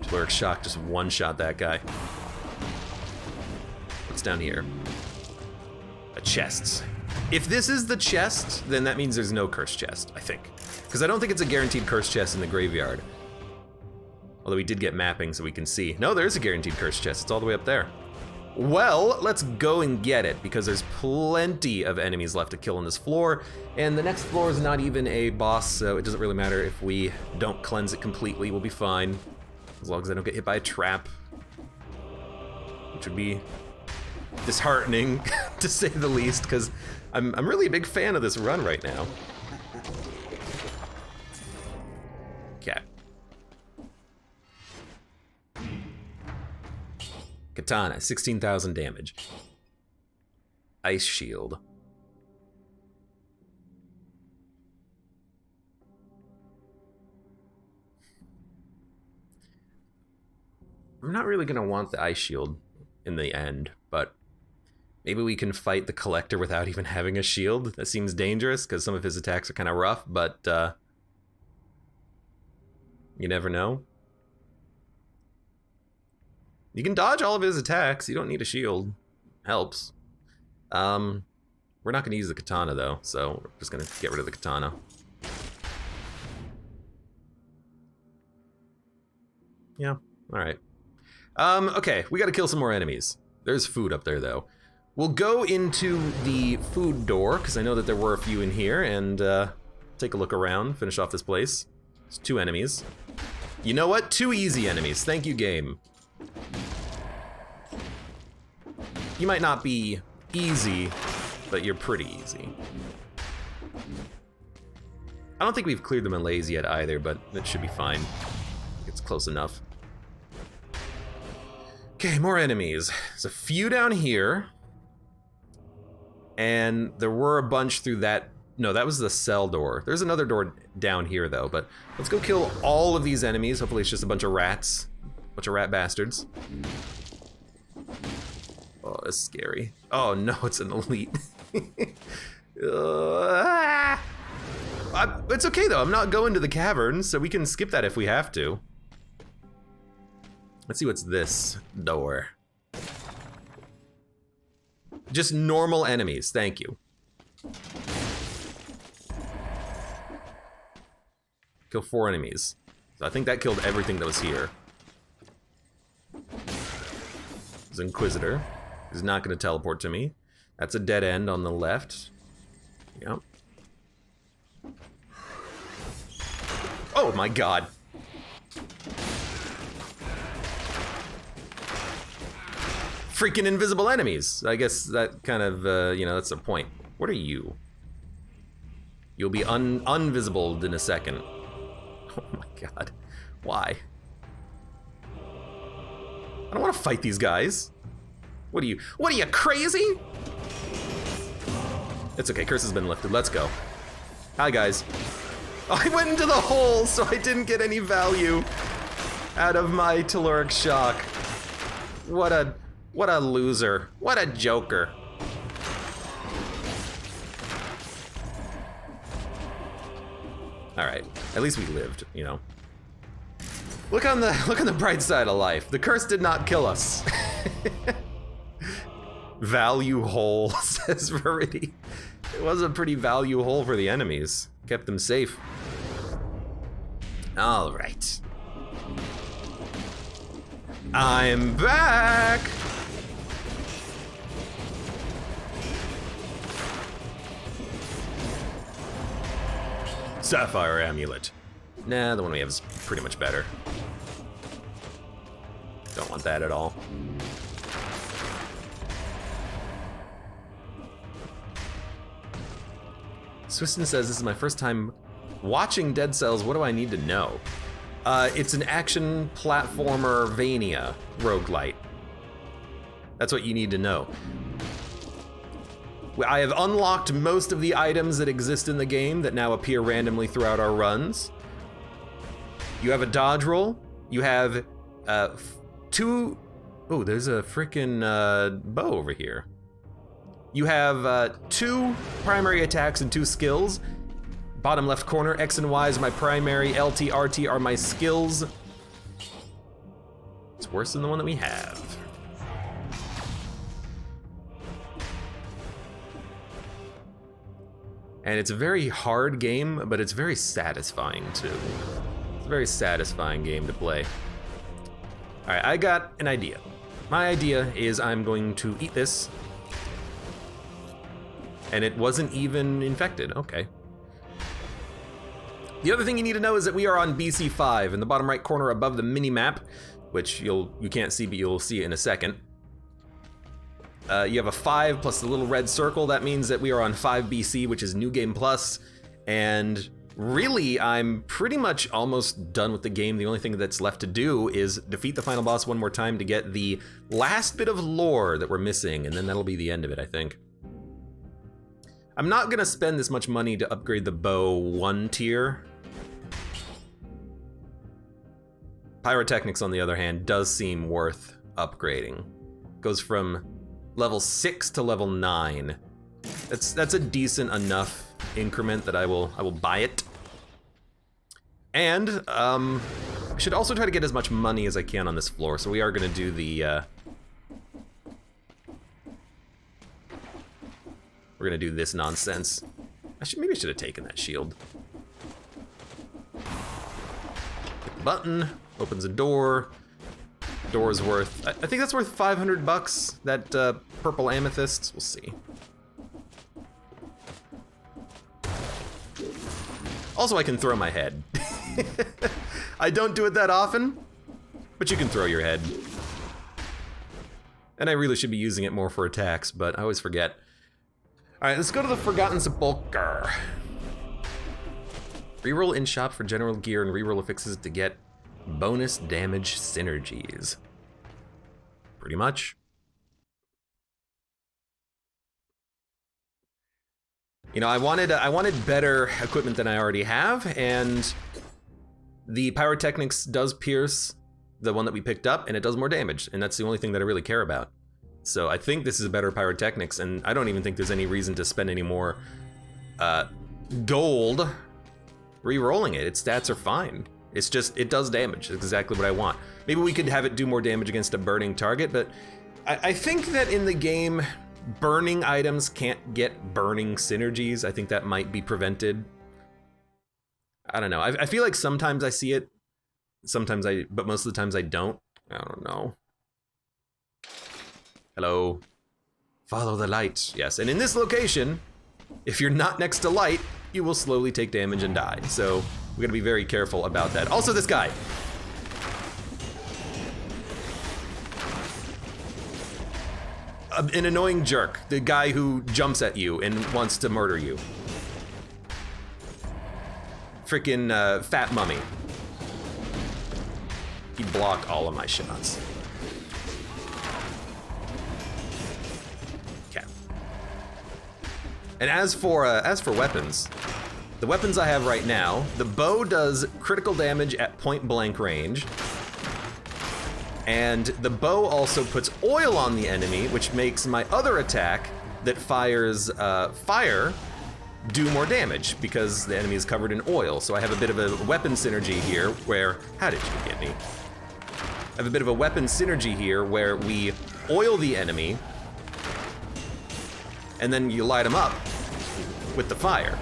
[SPEAKER 1] Caloric Shock just one-shot that guy. What's down here? A chest. If this is the chest, then that means there's no cursed chest, I think. Because I don't think it's a guaranteed cursed chest in the graveyard. Although we did get mapping so we can see. No, there's a guaranteed cursed chest. It's all the way up there. Well, let's go and get it, because there's plenty of enemies left to kill on this floor, and the next floor is not even a boss, so it doesn't really matter if we don't cleanse it completely. We'll be fine, as long as I don't get hit by a trap, which would be disheartening, to say the least, because I'm really a big fan of this run right now. Okay. Katana, 16,000 damage. Ice Shield. I'm not really gonna want the Ice Shield in the end, but maybe we can fight the Collector without even having a shield. That seems dangerous, because some of his attacks are kind of rough, but you never know. You can dodge all of his attacks. You don't need a shield. Helps. We're not going to use the katana, though, so we're just going to get rid of the katana. Yeah, alright. Okay, we got to kill some more enemies. There's food up there, though. We'll go into the food door, because I know that there were a few in here, and take a look around, finish off this place. There's 2 enemies. You know what? 2 easy enemies. Thank you, game. You might not be easy, but you're pretty easy. I don't think we've cleared the malaise yet either, but it should be fine. It's close enough. Okay, more enemies. There's a few down here. And there were a bunch through that. No, that was the cell door. There's another door down here, though, but let's go kill all of these enemies. Hopefully it's just a bunch of rats. Bunch of rat bastards. Oh, that's scary. Oh no, it's an elite. It's okay though, I'm not going to the caverns, so we can skip that if we have to. Let's see what's this door. Just normal enemies, thank you. Kill 4 enemies. So I think that killed everything that was here. There's Inquisitor. He's not going to teleport to me. That's a dead end on the left. Yep. Oh my god. Freaking invisible enemies. I guess that kind of, you know, that's the point. What are you? You'll be unvisible in a second. Oh my god. Why? I don't want to fight these guys. What are you, crazy? It's okay, curse has been lifted, let's go. Hi, guys. Oh, I went into the hole, so I didn't get any value out of my telluric shock. What a loser. What a joker. All right, at least we lived, you know. Look on the bright side of life. The curse did not kill us. Value hole, says Verity. It was a pretty value hole for the enemies. Kept them safe. All right. I'm back. Sapphire amulet. Nah, the one we have is pretty much better. Don't want that at all. Swiston says, this is my first time watching Dead Cells. What do I need to know? It's an action platformer vania roguelite. That's what you need to know. I have unlocked most of the items that exist in the game that now appear randomly throughout our runs. You have a dodge roll. You have two... Oh, there's a freaking bow over here. You have 2 primary attacks and 2 skills. Bottom left corner, X and Y is my primary, LT, RT are my skills. It's worse than the one that we have. And it's a very hard game, but it's very satisfying too. It's a very satisfying game to play. All right, I got an idea. My idea is I'm going to eat this. And it wasn't even infected, okay. The other thing you need to know is that we are on BC5 in the bottom right corner above the mini-map, which you can't see, but you'll see it in a second. You have a 5 plus the little red circle. That means that we are on 5 BC, which is New Game Plus. And really, I'm pretty much almost done with the game. The only thing that's left to do is defeat the final boss one more time to get the last bit of lore that we're missing, and then that'll be the end of it, I think. I'm not gonna spend this much money to upgrade the bow 1 tier. Pyrotechnics, on the other hand, does seem worth upgrading. Goes from level 6 to level 9. That's a decent enough increment that I will buy it. And I should also try to get as much money as I can on this floor. So we are gonna do the we're gonna do this nonsense. Maybe I should have taken that shield. Hit the button, opens a door. Door's worth, I think that's worth 500 bucks, that purple amethyst. We'll see. Also, I can throw my head. I don't do it that often, but you can throw your head. And I really should be using it more for attacks, but I always forget. All right, let's go to the Forgotten Sepulchre. Reroll in shop for general gear and reroll affixes to get bonus damage synergies. Pretty much. You know, I wanted better equipment than I already have, and the pyrotechnics does pierce the one that we picked up, and it does more damage, and that's the only thing that I really care about. So I think this is a better pyrotechnics, and I don't even think there's any reason to spend any more gold re-rolling it. Its stats are fine. It's just, it does damage. It's exactly what I want. Maybe we could have it do more damage against a burning target, but I think that in the game, burning items can't get burning synergies. I think that might be prevented. I don't know. I feel like sometimes I see it, but most of the times I don't. I don't know. Hello. Follow the light. Yes, and in this location, if you're not next to light, you will slowly take damage and die. So we gotta be very careful about that. Also, this guy. An annoying jerk. The guy who jumps at you and wants to murder you. Freaking fat mummy. He blocked all of my shots. And as for weapons, the weapons I have right now, the bow does critical damage at point blank range. And the bow also puts oil on the enemy, which makes my other attack that fires fire do more damage because the enemy is covered in oil. So I have a bit of a weapon synergy here where, how did you get me? I have a bit of a weapon synergy here where we oil the enemy and then you light them up with the fire.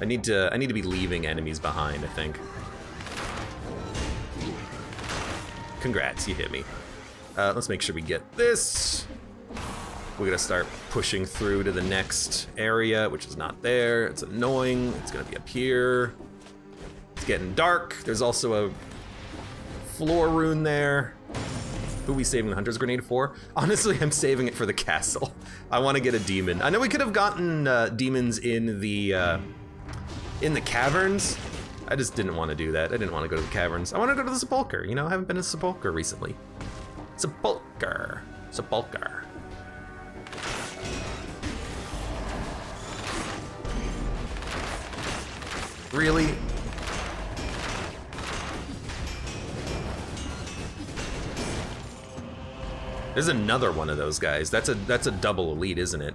[SPEAKER 1] I need to be leaving enemies behind, I think. Congrats, you hit me. Let's make sure we get this. We're gonna start pushing through to the next area, which is not there. It's annoying. It's gonna be up here. It's getting dark. There's also a floor rune there. Who are we saving the Hunter's Grenade for? Honestly, I'm saving it for the castle. I want to get a demon. I know we could have gotten demons in the caverns. I just didn't want to do that. I didn't want to go to the caverns. I want to go to the Sepulcher. You know, I haven't been to Sepulcher recently. Sepulcher. Sepulcher. Really? There's another one of those guys. That's a double elite, isn't it?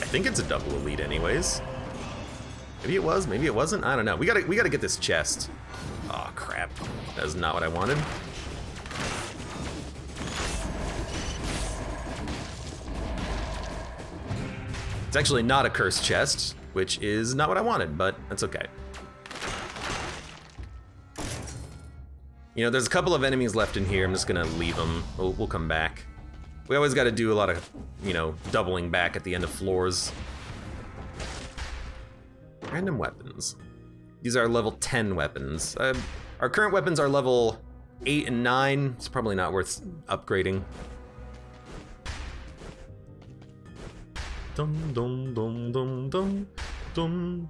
[SPEAKER 1] I think it's a double elite anyways. Maybe it was, maybe it wasn't. I don't know. We gotta get this chest. Oh crap. That is not what I wanted. It's actually not a cursed chest, which is not what I wanted, but that's okay. You know, there's a couple of enemies left in here. I'm just gonna leave them. We'll come back. We always gotta do a lot of, you know, doubling back at the end of floors. Random weapons. These are level 10 weapons. Our current weapons are level 8 and 9. It's probably not worth upgrading. Dum dum dum dum dum dum.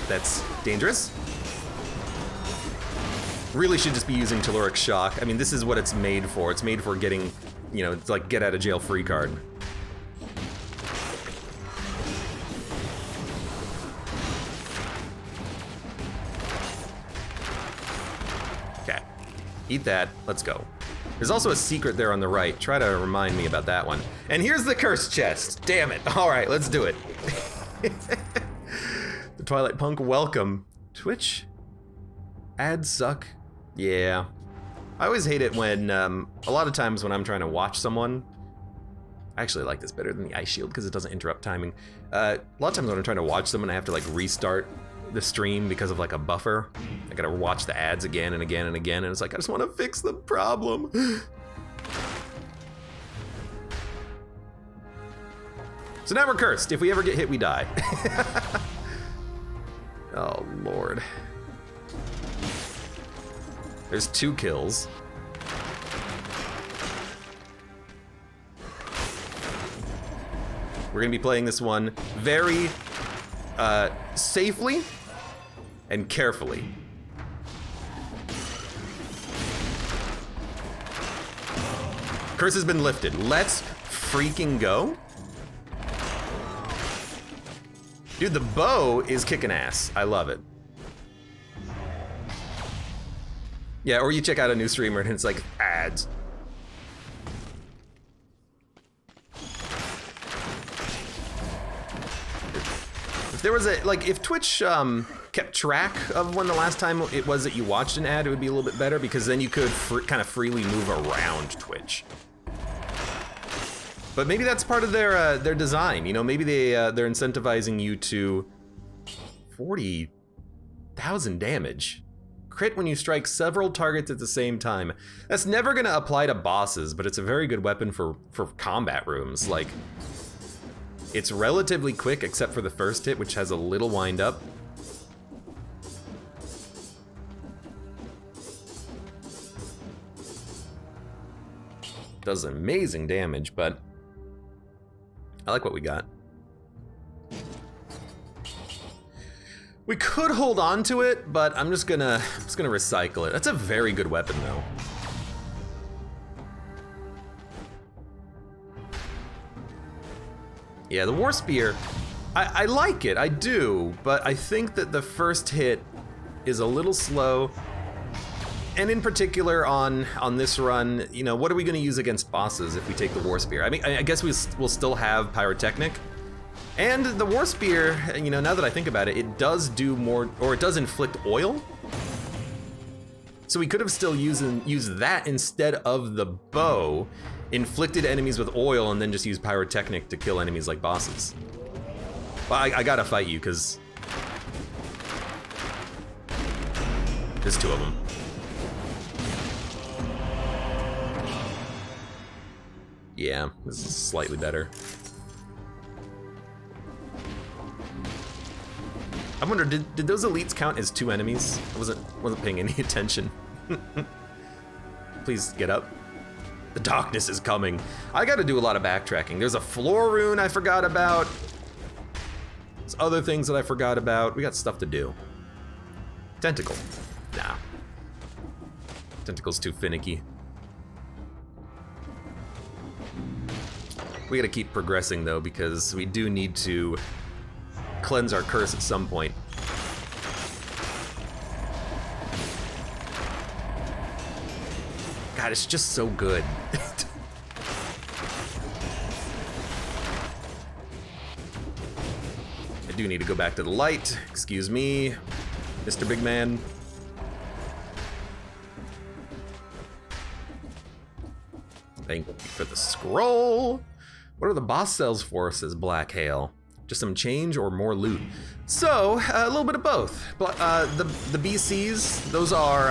[SPEAKER 1] That's dangerous. Really should just be using Telluric Shock. I mean, this is what it's made for. It's made for getting, you know, it's like get out of jail free card. Okay, eat that, let's go. There's also a secret there on the right. Try to remind me about that one. And here's the cursed chest, damn it. All right, let's do it. The Twilight Punk, welcome. Twitch, ads suck. Yeah. I always hate it when, a lot of times when I'm trying to watch someone, I actually like this better than the Ice Shield because it doesn't interrupt timing. A lot of times when I'm trying to watch someone, I have to like restart the stream because of like a buffer. I gotta watch the ads again and again and again, and it's like, I just want to fix the problem. So now we're cursed. If we ever get hit, we die. Oh, Lord. There's 2 kills. We're gonna be playing this one very safely and carefully. Curse has been lifted. Let's freaking go. Dude, the bow is kicking ass. I love it. Yeah, or you check out a new streamer and it's like ads. If there was a, like, if Twitch kept track of when the last time it was that you watched an ad, it would be a little bit better because then you could kind of freely move around Twitch. But maybe that's part of their design, you know, maybe they're incentivizing you to 40,000 damage. Crit when you strike several targets at the same time. That's never gonna apply to bosses, but it's a very good weapon for combat rooms. Like, it's relatively quick except for the first hit, which has a little wind up. Does amazing damage, but I like what we got. We could hold on to it, but I'm just gonna recycle it. That's a very good weapon, though. Yeah, the War Spear, I like it, I do, but I think that the first hit is a little slow. And in particular on this run, you know, what are we gonna use against bosses if we take the War Spear? I mean, I guess we'll still have Pyrotechnic. And the War Spear, you know, now that I think about it, it does do more, or it does inflict oil. So we could have still used that instead of the bow, inflicted enemies with oil, and then just use Pyrotechnic to kill enemies like bosses. Well, I gotta fight you, because there's two of them. Yeah, this is slightly better. I wonder, did those elites count as two enemies? I wasn't paying any attention. Please get up. The darkness is coming. I gotta do a lot of backtracking. There's a floor rune I forgot about. There's other things that I forgot about. We got stuff to do. Tentacle. Nah. Tentacle's too finicky. We gotta keep progressing though, because we do need to cleanse our curse at some point. God, it's just so good. I do need to go back to the light. Excuse me, Mr. Big Man. Thank you for the scroll. What are the boss cells for, says Black Hail? Just some change or more loot? So, a little bit of both. The BCs, those are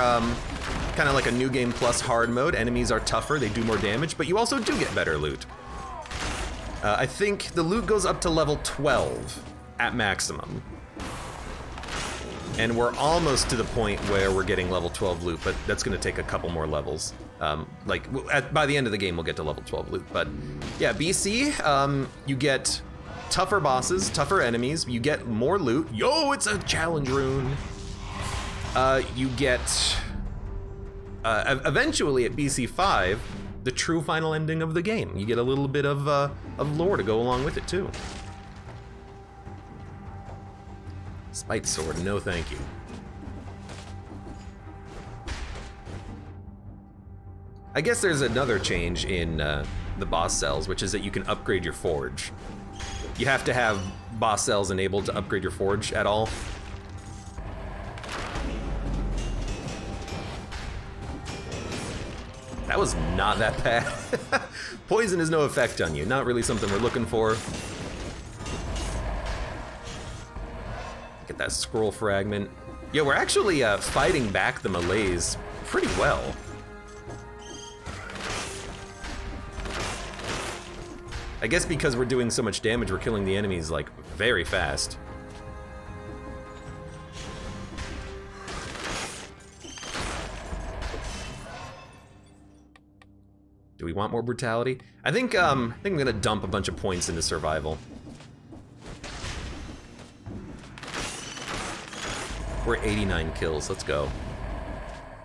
[SPEAKER 1] kind of like a new game plus hard mode. Enemies are tougher, they do more damage, but you also do get better loot. I think the loot goes up to level 12 at maximum. And we're almost to the point where we're getting level 12 loot, but that's gonna take a couple more levels. By the end of the game, we'll get to level 12 loot. But yeah, BC, you get tougher bosses, tougher enemies, you get more loot. Yo, it's a challenge rune. You get, eventually at BC 5, the true final ending of the game. You get a little bit of lore to go along with it too. Spite sword, no thank you. I guess there's another change in the boss cells, which is that you can upgrade your forge. You have to have boss cells enabled to upgrade your forge at all. That was not that bad. Poison has no effect on you, not really something we're looking for. Get that scroll fragment. Yeah, we're actually fighting back the melees pretty well. I guess because we're doing so much damage, we're killing the enemies like very fast. Do we want more brutality? I think I'm gonna dump a bunch of points into survival. We're 89 kills, let's go.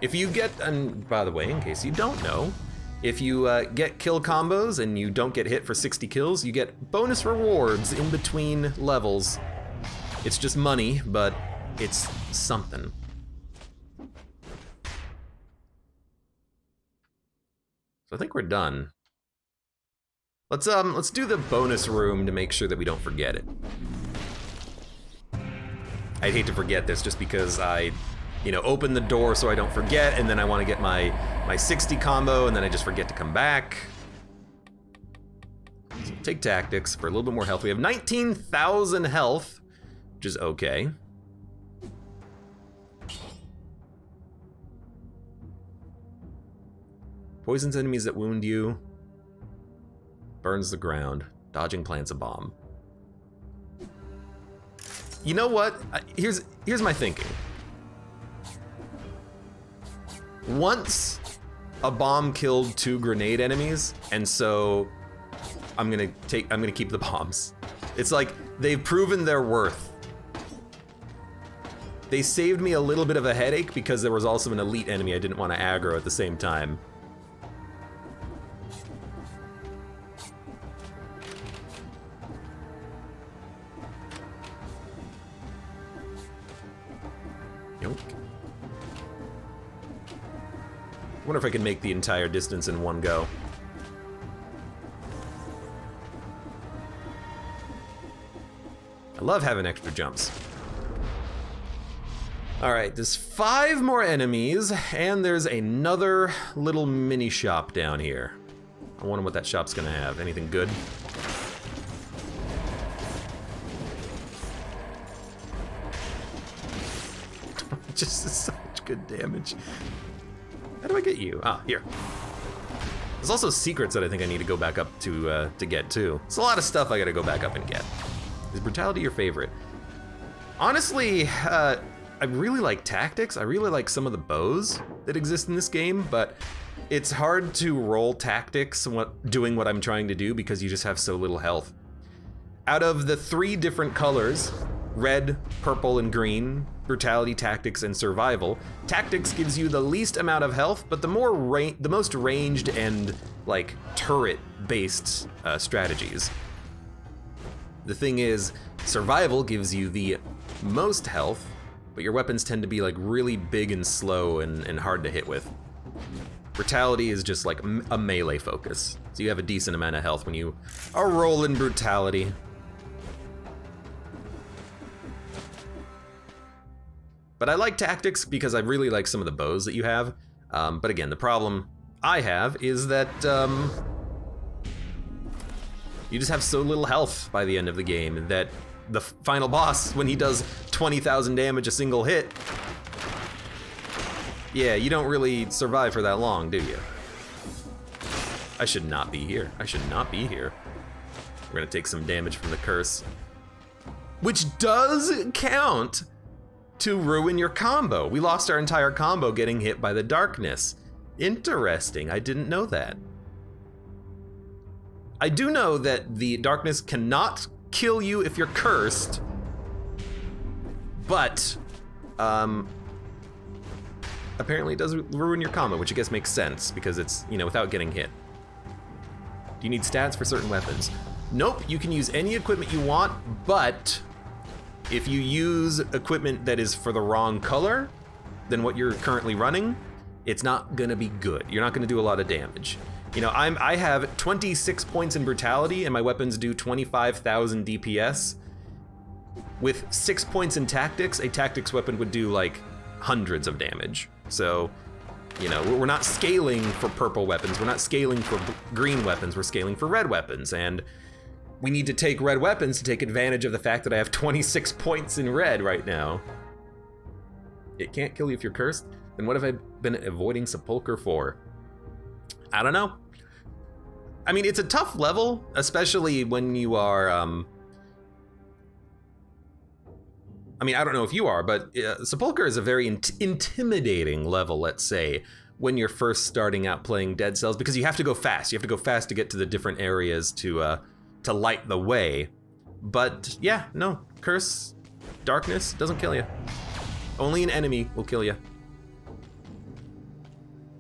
[SPEAKER 1] If you get, and by the way, in case you don't know, if you get kill combos and you don't get hit for 60 kills, you get bonus rewards in between levels. It's just money, but it's something. So I think we're done. Let's do the bonus room to make sure that we don't forget it. I'd hate to forget this just because I, open the door so I don't forget, and then I want to get my 60 combo, and then I just forget to come back. So take tactics for a little bit more health. We have 19,000 health, which is okay. Poisons enemies that wound you. Burns the ground. Dodging plants a bomb. You know what? Here's my thinking. Once a bomb killed 2 grenade enemies, and so I'm gonna keep the bombs. It's like, they've proven their worth. They saved me a little bit of a headache because there was also an elite enemy I didn't want to aggro at the same time. Yoink. I wonder if I can make the entire distance in one go. I love having extra jumps. All right, there's 5 more enemies, and there's another little mini shop down here. I wonder what that shop's gonna have. Anything good? Just such good damage. How do I get you? Ah, here. There's also secrets that I think I need to go back up to get too. It's a lot of stuff I gotta go back up and get. Is brutality your favorite? Honestly, I really like tactics. I really like some of the bows that exist in this game, but it's hard to roll tactics doing what I'm trying to do because you just have so little health. Out of the 3 different colors, red, purple, and green, brutality, tactics, and survival, tactics gives you the least amount of health, but the most ranged and like turret-based strategies. The thing is, survival gives you the most health, but your weapons tend to be like really big and slow and hard to hit with. Brutality is just like a melee focus, so you have a decent amount of health when you are rolling brutality. But I like tactics because I really like some of the bows that you have. But again, the problem I have is that you just have so little health by the end of the game that the final boss, when he does 20,000 damage a single hit, yeah, you don't really survive for that long, do you? I should not be here. I should not be here. We're gonna take some damage from the curse, which does count to ruin your combo. We lost our entire combo getting hit by the darkness. Interesting, I didn't know that. I do know that the darkness cannot kill you if you're cursed, but apparently it does ruin your combo, which I guess makes sense because it's, you know, without getting hit. Do you need stats for certain weapons? Nope, you can use any equipment you want, but if you use equipment that is for the wrong color than what you're currently running, it's not gonna be good. You're not gonna do a lot of damage. You know, I have 26 points in brutality and my weapons do 25,000 DPS. With 6 points in tactics, a tactics weapon would do like hundreds of damage. So, you know, we're not scaling for purple weapons, we're not scaling for green weapons, we're scaling for red weapons. And we need to take red weapons to take advantage of the fact that I have 26 points in red right now. It can't kill you if you're cursed? Then what have I been avoiding Sepulcher for? I don't know. I mean, it's a tough level, especially when you are, I mean, I don't know if you are, but Sepulcher is a very intimidating level, let's say, when you're first starting out playing Dead Cells, because you have to go fast. You have to go fast to get to the different areas to light the way. But yeah, no, curse, darkness doesn't kill you. Only an enemy will kill you.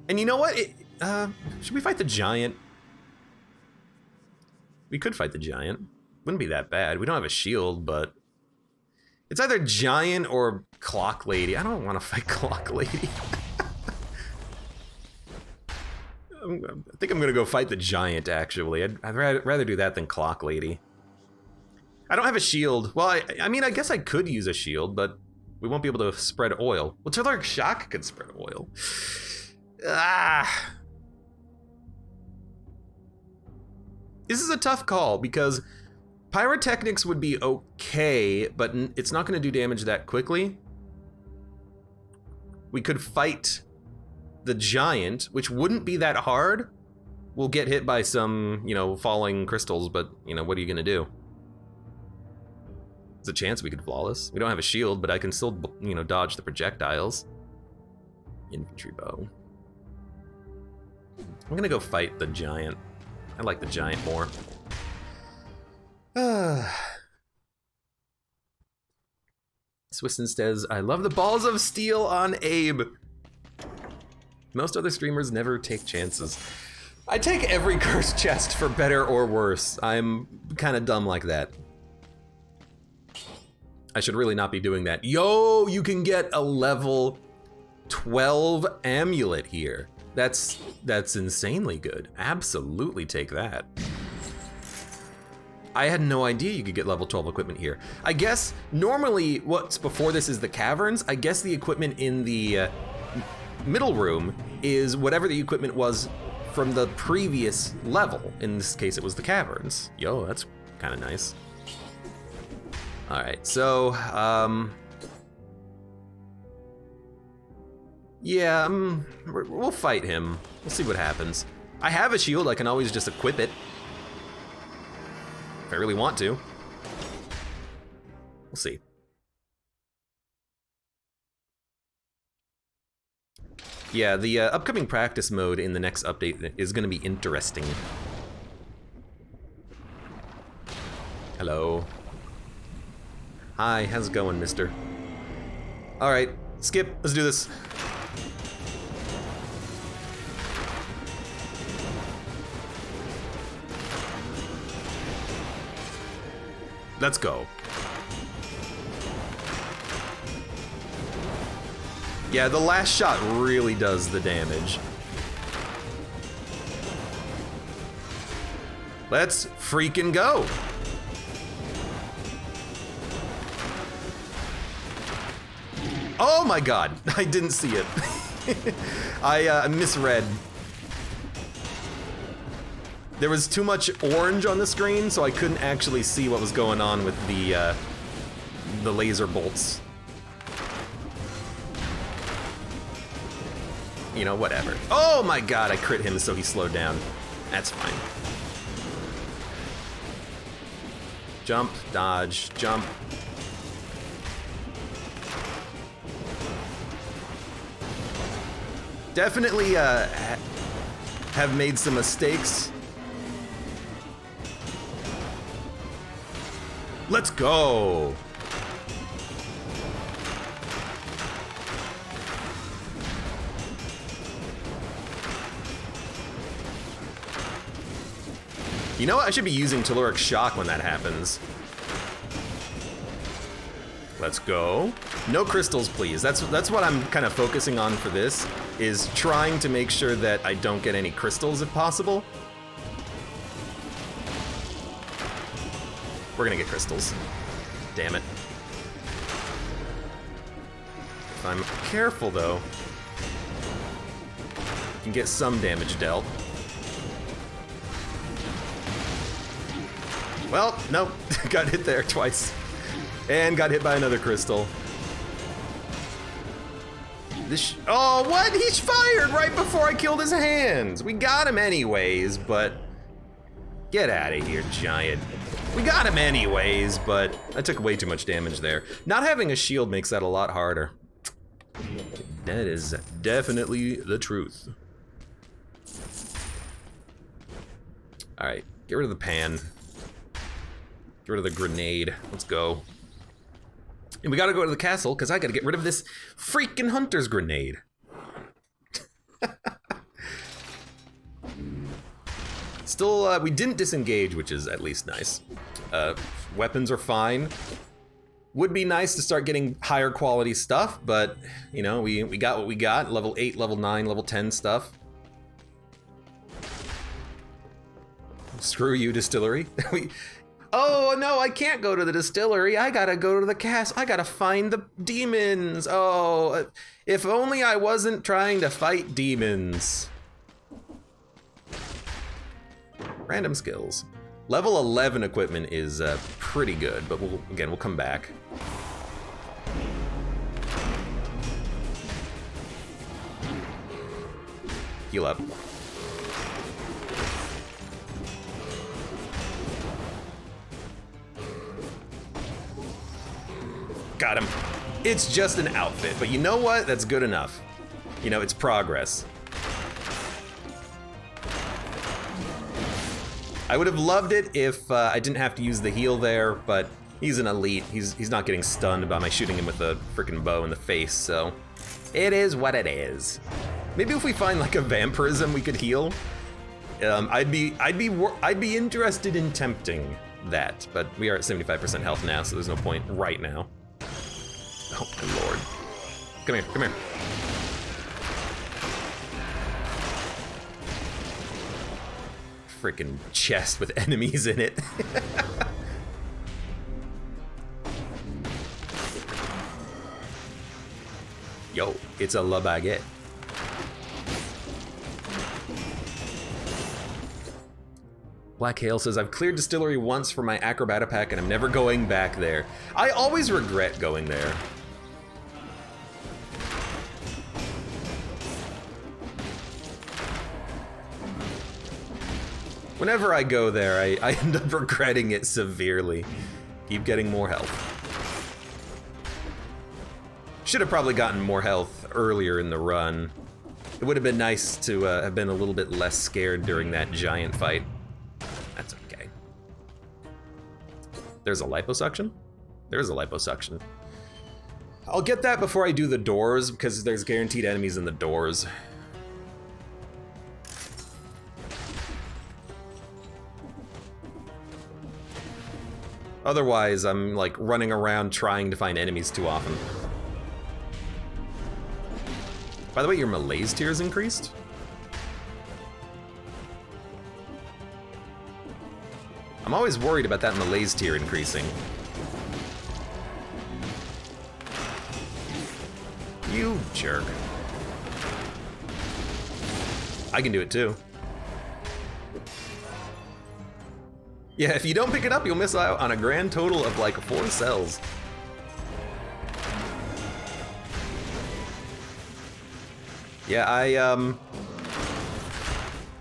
[SPEAKER 1] And you know what? Should we fight the giant? We could fight the giant. Wouldn't be that bad. We don't have a shield, but it's either giant or clock lady. I don't want to fight clock lady. I think I'm gonna go fight the giant, actually. I'd rather do that than clock lady. I don't have a shield. Well, I mean, I guess I could use a shield, but we won't be able to spread oil. Well, Tilleric Shock could spread oil. Ah. This is a tough call because pyrotechnics would be okay, but it's not gonna do damage that quickly. We could fight the giant, which wouldn't be that hard. We'll get hit by some, you know, falling crystals, but, you know, what are you gonna do? There's a chance we could flawless. We don't have a shield, but I can still, you know, dodge the projectiles. Infantry bow. I'm gonna go fight the giant. I like the giant more. Swiston says, I love the balls of steel on Abe. Most other streamers never take chances. I take every cursed chest for better or worse. I'm kind of dumb like that. I should really not be doing that. Yo, you can get a level 12 amulet here. That's insanely good. Absolutely take that. I had no idea you could get level 12 equipment here. I guess normally what's before this is the caverns. I guess the equipment in the middle room is whatever the equipment was from the previous level. In this case, it was the caverns. Yo, that's kind of nice. All right, so, yeah, we'll fight him. We'll see what happens. I have a shield, I can always just equip it. If I really want to. We'll see. Yeah, the upcoming practice mode in the next update is gonna be interesting. Hello. Hi, how's it going, mister? All right, Skip, let's do this. Let's go. Yeah, the last shot really does the damage. Let's freaking go. Oh my god, I didn't see it. I misread. There was too much orange on the screen, so I couldn't actually see what was going on with the laser bolts. You know, whatever. Oh my god, I crit him so he slowed down. That's fine. Jump, dodge, jump. Definitely have made some mistakes. Let's go. You know what? I should be using Telluric Shock when that happens. Let's go. No crystals, please. That's what I'm kind of focusing on for this, is trying to make sure that I don't get any crystals if possible. We're gonna get crystals. Damn it. If I'm careful though, I can get some damage dealt. Well, nope, got hit there twice. And got hit by another crystal. Oh, what? He's fired right before I killed his hands. We got him anyways, but get out of here, giant. We got him anyways, but I took way too much damage there. Not having a shield makes that a lot harder. That is definitely the truth. All right, get rid of the pan. Get rid of the grenade. Let's go. And we gotta go to the castle, because I gotta get rid of this freaking hunter's grenade. Still, we didn't disengage, which is at least nice. Weapons are fine. Would be nice to start getting higher quality stuff, but, you know, we got what we got. Level 8, level 9, level 10 stuff. Screw you, distillery. Oh no, I can't go to the distillery. I gotta go to the castle. I gotta find the demons. Oh, if only I wasn't trying to fight demons. Random skills. Level 11 equipment is pretty good, but we'll come back. Heal up. Got him. It's just an outfit, but you know what? That's good enough. You know, it's progress. I would have loved it if I didn't have to use the heal there, but he's an elite. He's not getting stunned by my shooting him with a freaking bow in the face, so it is what it is. Maybe if we find like a vampirism we could heal. I'd be interested in tempting that, but we are at 75% health now, so there's no point right now. Oh my lord. Come here, come here. Freaking chest with enemies in it. Yo, it's a la baguette. Black Hale says, I've cleared distillery once for my acrobata pack and I'm never going back there. I always regret going there. Whenever I go there, I end up regretting it severely. Keep getting more health. Should have probably gotten more health earlier in the run. It would have been nice to have been a little bit less scared during that giant fight. That's okay. There's a liposuction? There's a liposuction. I'll get that before I do the doors, because there's guaranteed enemies in the doors. Otherwise, I'm like running around trying to find enemies too often. By the way, your malaise tier is increased? I'm always worried about that malaise tier increasing. You jerk. I can do it too. Yeah, if you don't pick it up, you'll miss out on a grand total of like 4 cells. Yeah, I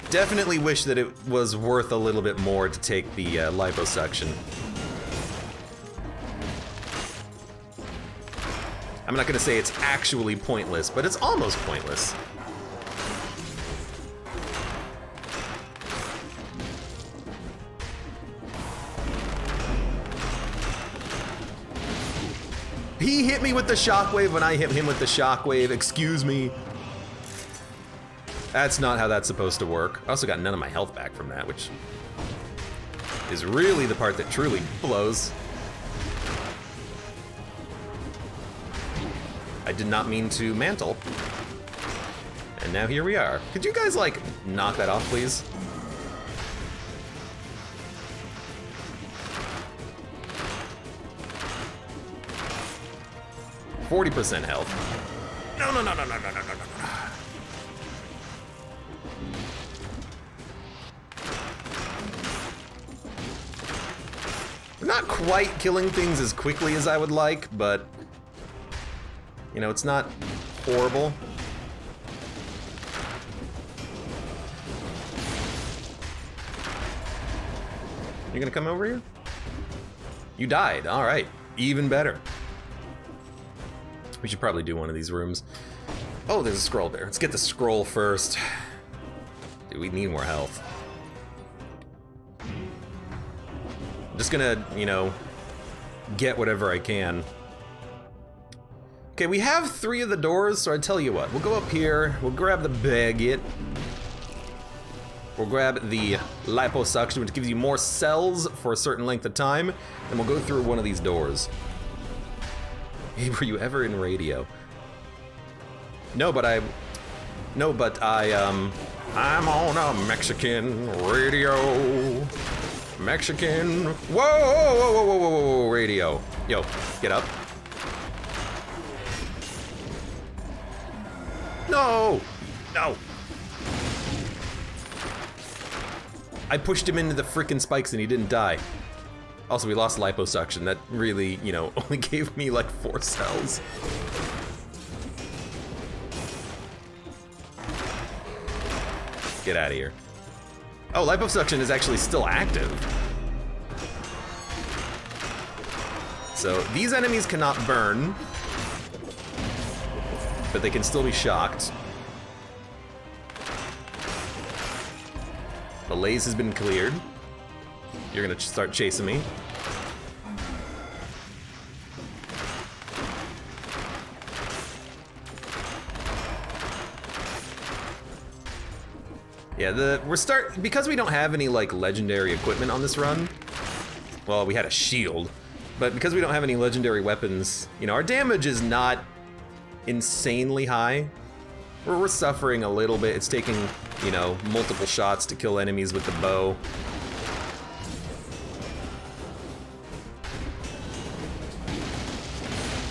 [SPEAKER 1] definitely wish that it was worth a little bit more to take the liposuction. I'm not gonna say it's actually pointless, but it's almost pointless. He hit me with the shockwave when I hit him with the shockwave, excuse me. That's not how that's supposed to work. I also got none of my health back from that, which is really the part that truly blows. I did not mean to mantle. And now here we are. Could you guys, like, knock that off, please? %40 health. No, no, no, no, no, no, no, no, no. I'm not quite killing things as quickly as I would like, but you know, it's not horrible. You gonna come over here? You died, all right, even better. We should probably do one of these rooms. Oh, there's a scroll there. Let's get the scroll first. Dude, we need more health. I'm just gonna, you know, get whatever I can. Okay, we have 3 of the doors, so I tell you what. We'll go up here, we'll grab the baguette. We'll grab the liposuction, which gives you more cells for a certain length of time, and we'll go through one of these doors. Hey, were you ever in radio? No, but I'm on a Mexican radio. Mexican, whoa, radio. Yo, get up. No, no. I pushed him into the frickin' spikes and he didn't die. Also, we lost liposuction. That really, you know, only gave me like 4 cells. Get out of here. Oh, liposuction is actually still active. So these enemies cannot burn, but they can still be shocked. Malaise has been cleared. You're gonna start chasing me. Yeah, because we don't have any like legendary equipment on this run. Well, we had a shield, but because we don't have any legendary weapons, you know, our damage is not insanely high. We're suffering a little bit. It's taking, you know, multiple shots to kill enemies with the bow.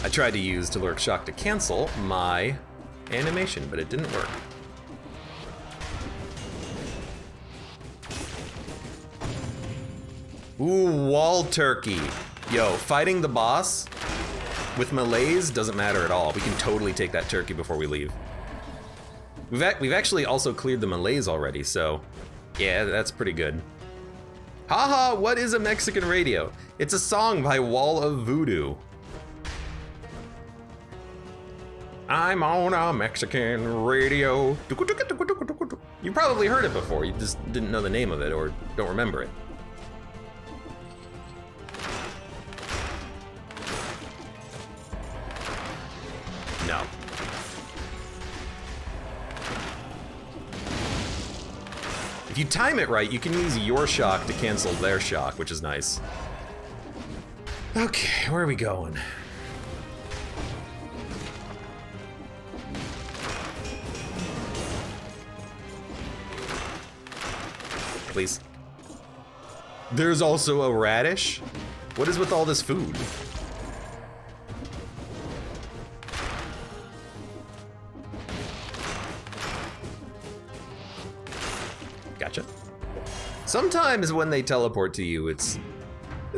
[SPEAKER 1] I tried to use Telluric Shock to cancel my animation, but it didn't work. Ooh, wall turkey. Yo, fighting the boss with melees doesn't matter at all. We can totally take that turkey before we leave. We've actually also cleared the melees already, so yeah, that's pretty good. Haha, what is a Mexican radio? It's a song by Wall of Voodoo. I'm on a Mexican radio. You probably heard it before, you just didn't know the name of it or don't remember it. No. If you time it right, you can use your shock to cancel their shock, which is nice. Okay, where are we going? Please. There's also a radish? What is with all this food? Gotcha. Sometimes when they teleport to you, it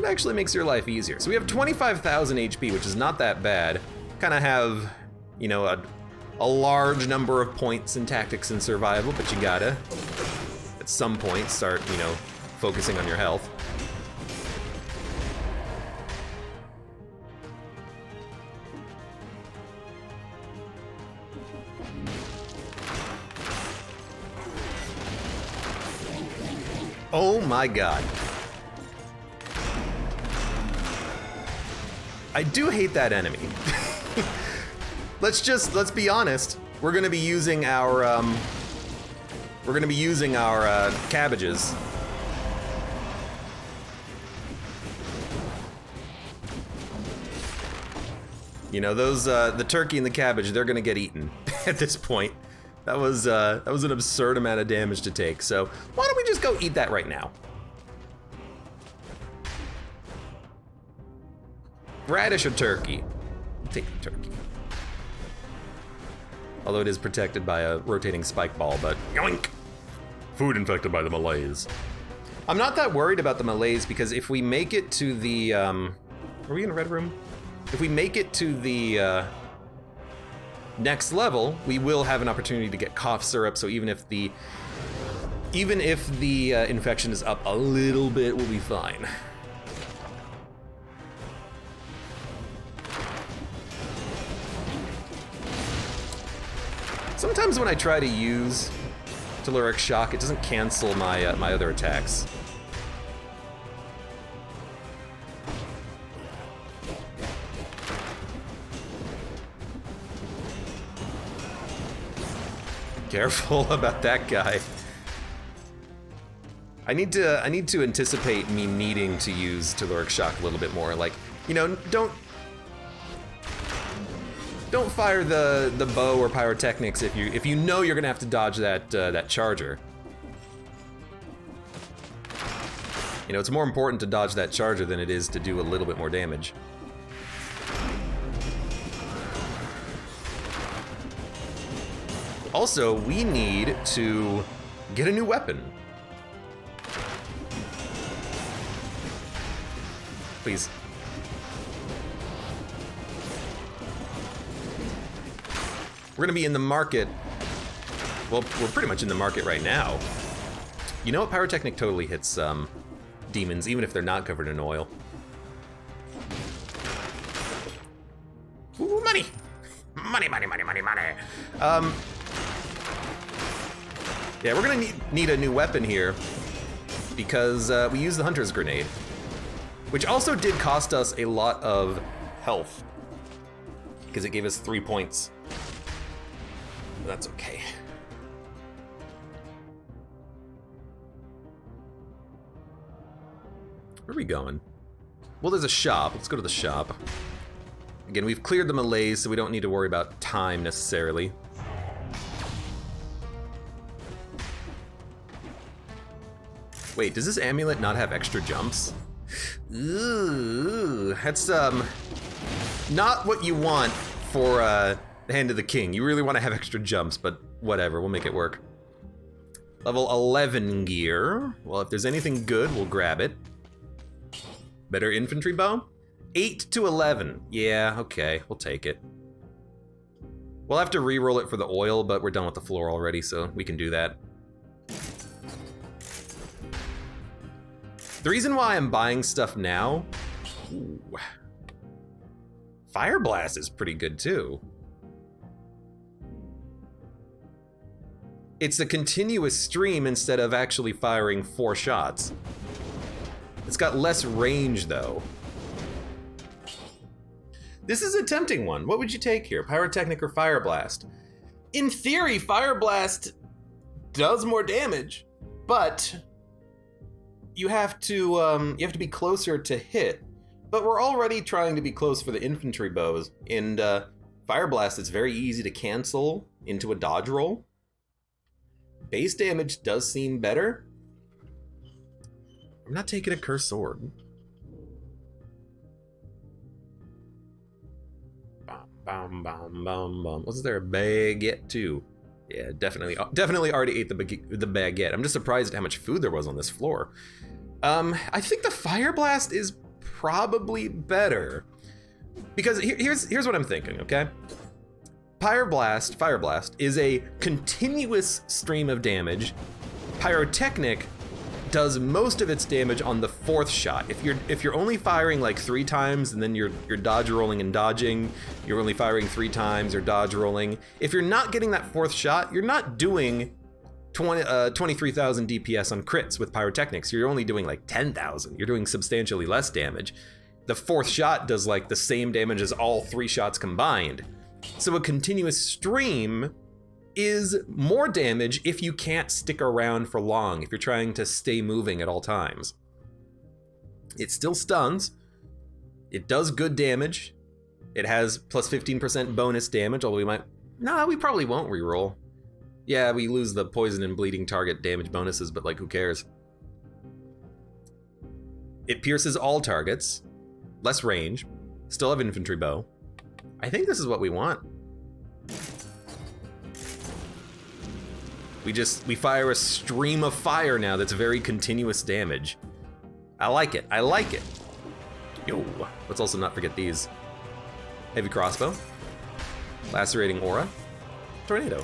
[SPEAKER 1] actually makes your life easier. So we have 25,000 HP, which is not that bad. Kind of have, you know, a large number of points in tactics and survival, but you gotta, at some point, start, you know, focusing on your health. Oh my god. I do hate that enemy. Let's be honest. We're gonna be using our cabbages. You know, those the turkey and the cabbage, they're gonna get eaten at this point. That was an absurd amount of damage to take, so why don't we just go eat that right now? Radish or turkey? Take the turkey. Although it is protected by a rotating spike ball, but yoink! Food infected by the melees. I'm not that worried about the melees because if we make it to the, are we in a red room? If we make it to the, next level, we will have an opportunity to get cough syrup, so even if the infection is up a little bit, we'll be fine. Sometimes when I try to use Telluric Shock, it doesn't cancel my my other attacks. Careful about that guy. I need to anticipate me needing to use Telluric Shock a little bit more. Like, you know, don't fire the bow or pyrotechnics if you know you're gonna have to dodge that charger. You know, it's more important to dodge that charger than it is to do a little bit more damage. Also, we need to get a new weapon. Please. We're gonna be in the market. Well, we're pretty much in the market right now. You know what? Pyrotechnic totally hits demons, even if they're not covered in oil. Ooh, money! Money, money, money, money, money! Yeah, we're gonna need a new weapon here. because we used the Hunter's Grenade, which also did cost us a lot of health, because it gave us 3 points. But that's okay. Where are we going? Well, there's a shop. Let's go to the shop. Again, we've cleared the melees, so we don't need to worry about time necessarily. Wait, does this amulet not have extra jumps? Ooh, that's not what you want for the Hand of the King. You really want to have extra jumps, but whatever, we'll make it work. Level 11 gear. Well, if there's anything good, we'll grab it. Better infantry bow? 8 to 11. Yeah, okay, we'll take it. We'll have to re-roll it for the oil, but we're done with the floor already, so we can do that. The reason why I'm buying stuff now... Ooh, Fire Blast is pretty good too. It's a continuous stream instead of actually firing 4 shots. It's got less range though. This is a tempting one. What would you take here? Pyrotechnic or Fire Blast? In theory, Fire Blast does more damage, but you have to be closer to hit. But we're already trying to be close for the infantry bows. And Fire Blast is very easy to cancel into a dodge roll. Base damage does seem better. I'm not taking a cursed sword. Bum, bum, bum, bum. Was there a baguette too? Yeah, definitely already ate the baguette. I'm just surprised at how much food there was on this floor. I think the Fire Blast is probably better, because here's what I'm thinking. Okay, Fire Blast is a continuous stream of damage. Pyrotechnic does most of its damage on the 4th shot. If you're only firing like 3 times and then you're dodge rolling and dodging, you're only firing 3 times or dodge rolling. If you're not getting that 4th shot, you're not doing 23,000 DPS on crits with pyrotechnics. You're only doing like 10,000. You're doing substantially less damage. The 4th shot does like the same damage as all 3 shots combined. So a continuous stream is more damage if you can't stick around for long, if you're trying to stay moving at all times. It still stuns. It does good damage. It has plus 15% bonus damage, although we probably won't reroll. Yeah, we lose the poison and bleeding target damage bonuses, but like, who cares? It pierces all targets, less range, still have infantry bow. I think this is what we want. We fire a stream of fire now that's very continuous damage. I like it, I like it. Yo, let's also not forget these. Heavy crossbow, lacerating aura, tornado.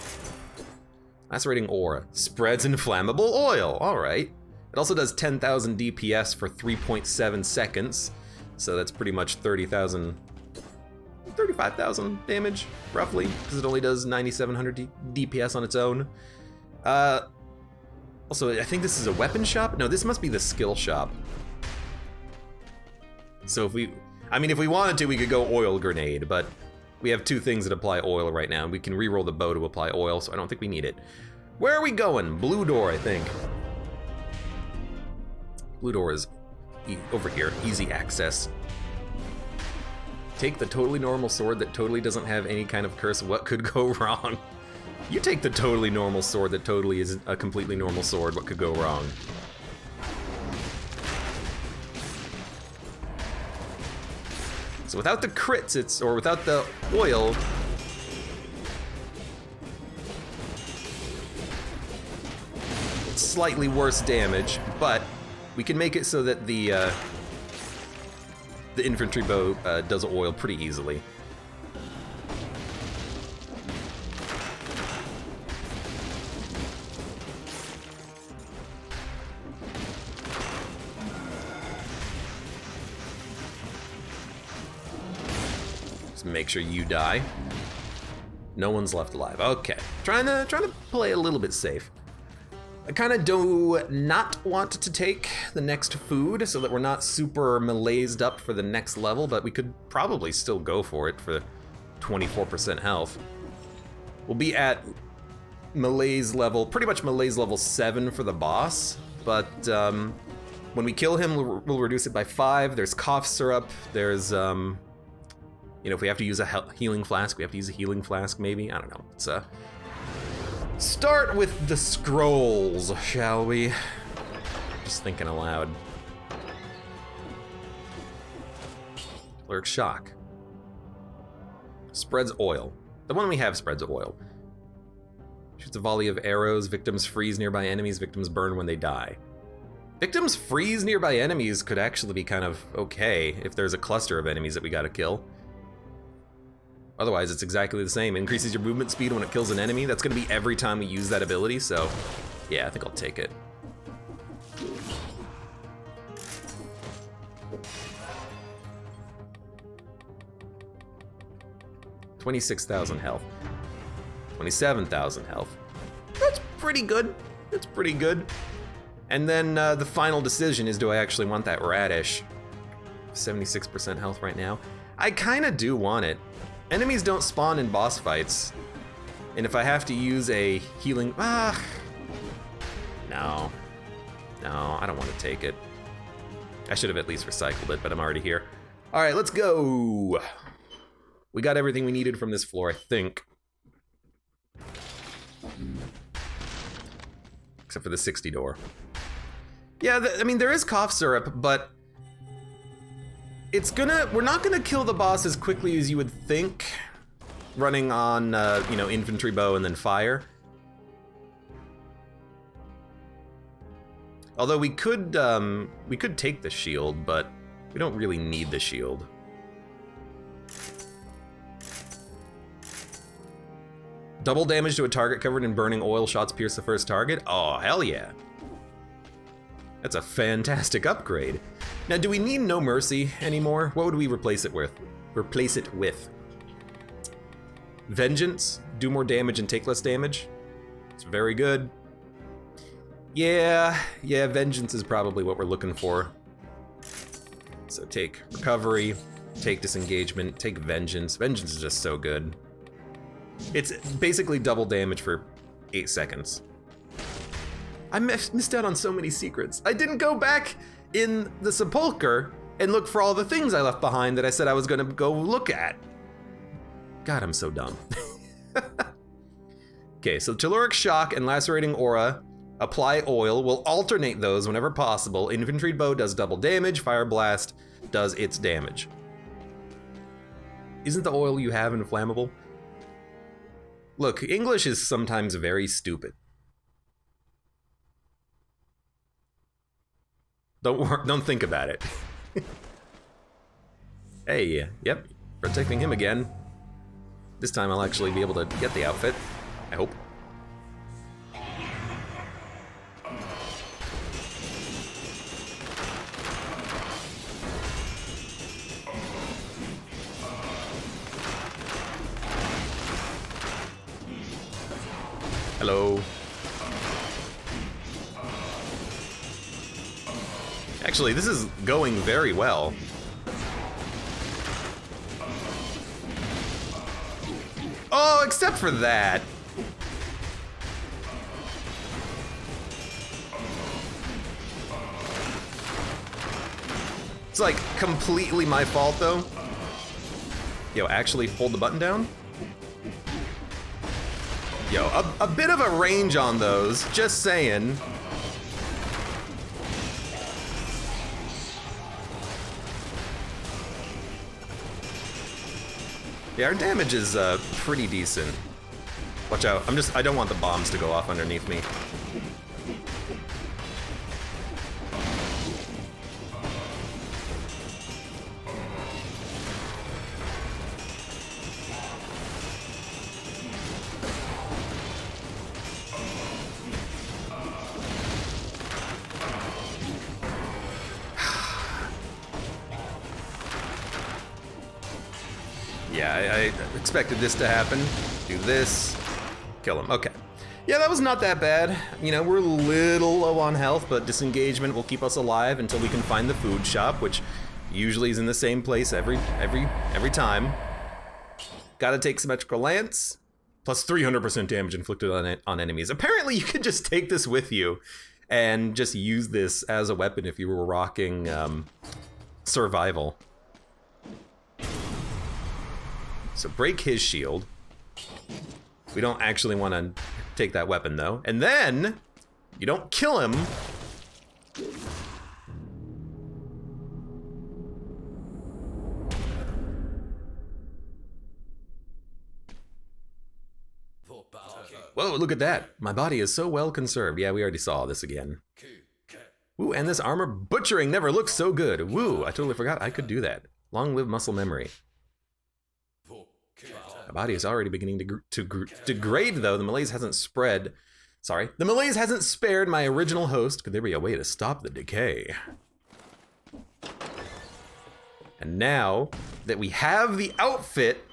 [SPEAKER 1] Lacerating aura, spreads inflammable oil, all right. It also does 10,000 DPS for 3.7 seconds. So that's pretty much 35,000 damage, roughly, because it only does 9,700 DPS on its own. Also, I think this is a weapon shop? No, this must be the skill shop. So if we wanted to, we could go oil grenade, but we have 2 things that apply oil right now. We can reroll the bow to apply oil, so I don't think we need it. Where are we going? Blue door, I think. Blue door is over here, easy access. Take the totally normal sword that totally doesn't have any kind of curse. What could go wrong? You take the totally normal sword that totally isn't a completely normal sword. What could go wrong? So without the crits, or without the oil, it's slightly worse damage, but we can make it so that the infantry bow does oil pretty easily. Make sure you die. No one's left alive. Okay, trying to play a little bit safe. I kind of do not want to take the next food so that we're not super melee'd up for the next level, but we could probably still go for it for 24% health. We'll be at melee's level, pretty much melee's level 7 for the boss, but when we kill him, we'll reduce it by 5. There's cough syrup, there's, you know, if we have to use a healing flask, we have to use a healing flask maybe, I don't know. It's start with the scrolls, shall we? Just thinking aloud. Lurk shock. Spreads oil. The one we have spreads oil. Shoots a volley of arrows. Victims freeze nearby enemies. Victims burn when they die. Victims freeze nearby enemies could actually be kind of okay if there's a cluster of enemies that we gotta kill. Otherwise, it's exactly the same. Increases your movement speed when it kills an enemy. That's gonna be every time we use that ability, so yeah, I think I'll take it. $26,000 health. 27,000 health. That's pretty good. That's pretty good. And then the final decision is, do I actually want that radish? 76% health right now. I kinda do want it. Enemies don't spawn in boss fights. And if I have to use a healing, no, I don't want to take it. I should have at least recycled it, but I'm already here. All right, let's go. We got everything we needed from this floor, I think. Except for the 60 door. Yeah, I mean, there is cough syrup, but we're not gonna kill the boss as quickly as you would think, running on, you know, infantry bow and then fire. Although we could take the shield, but we don't really need the shield. Double damage to a target covered in burning oil. Shots pierce the first target. Oh, hell yeah. That's a fantastic upgrade. Now, do we need No Mercy anymore? What would we replace it with? Vengeance, do more damage and take less damage. It's very good. Yeah, Vengeance is probably what we're looking for. So take Recovery, take Disengagement, take Vengeance. Vengeance is just so good. It's basically double damage for 8 seconds. I missed out on so many secrets. I didn't go back in the sepulcher and look for all the things I left behind that I said I was gonna go look at. God, I'm so dumb. Okay, so Telluric Shock and Lacerating Aura apply oil. We'll alternate those whenever possible. Infantry Bow does double damage. Fire Blast does its damage. Isn't the oil you have inflammable? Look, English is sometimes very stupid. Don't think about it. Hey, yep, protecting him again. This time I'll actually be able to get the outfit, I hope. Hello. Actually, this is going very well. Oh, except for that. It's like completely my fault though. Yo, actually hold the button down. Yo, a bit of a range on those, just saying. Yeah, our damage is pretty decent. Watch out, I don't want the bombs to go off underneath me. Yeah, I expected this to happen. Do this. Kill him. Okay. Yeah, that was not that bad. You know, we're a little low on health, but disengagement will keep us alive until we can find the food shop, which usually is in the same place every time. Gotta take symmetrical lance, plus 300% damage inflicted on enemies. Apparently, you can just take this with you and just use this as a weapon if you were rocking survival. So break his shield. We don't actually want to take that weapon though. And then you don't kill him. Whoa, look at that. My body is so well conserved. Yeah, we already saw this again. Ooh, and this armor butchering never looks so good. Woo, I totally forgot I could do that. Long live muscle memory. My body is already beginning to degrade, though. The malaise hasn't spread. Sorry. The malaise hasn't spared my original host. Could there be a way to stop the decay? And now that we have the outfit,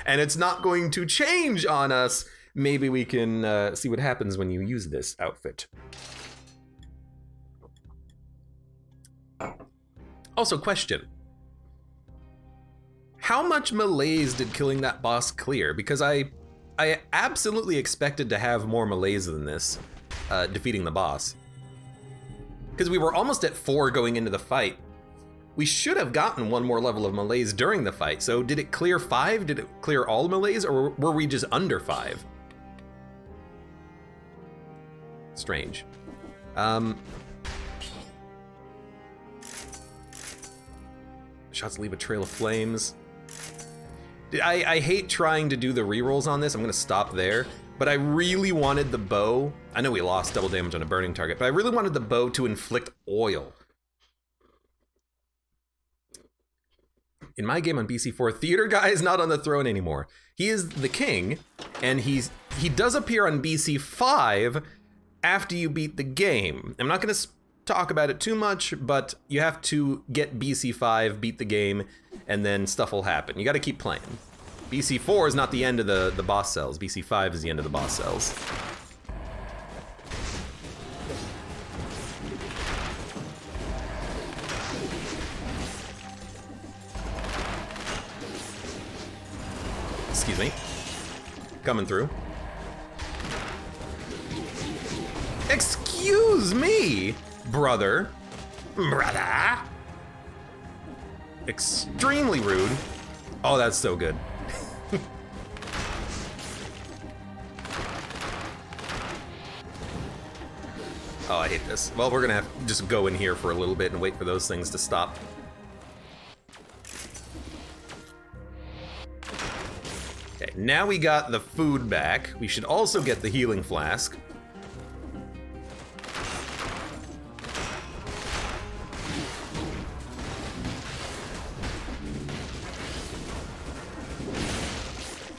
[SPEAKER 1] and it's not going to change on us, maybe we can see what happens when you use this outfit. Also, question. How much malaise did killing that boss clear? Because I absolutely expected to have more malaise than this, defeating the boss. Because we were almost at 4 going into the fight. We should have gotten one more level of malaise during the fight. So did it clear 5? Did it clear all malaise, or were we just under 5? Strange. Shots leave a trail of flames. I hate trying to do the rerolls on this. I'm gonna stop there. But I really wanted the bow. I know we lost double damage on a burning target, but I really wanted the bow to inflict oil. In my game on BC4, Theater Guy is not on the throne anymore. He is the king, and he does appear on BC5 after you beat the game. I'm not gonna talk about it too much, but you have to get BC5, beat the game, and then stuff will happen. You gotta keep playing. BC4 is not the end of the boss cells. BC5 is the end of the boss cells. Excuse me. Coming through. Excuse me, brother. Brother. Extremely rude. Oh, that's so good. Oh, I hate this. Well, we're gonna have to just go in here for a little bit and wait for those things to stop. Okay, now we got the food back. We should also get the healing flask.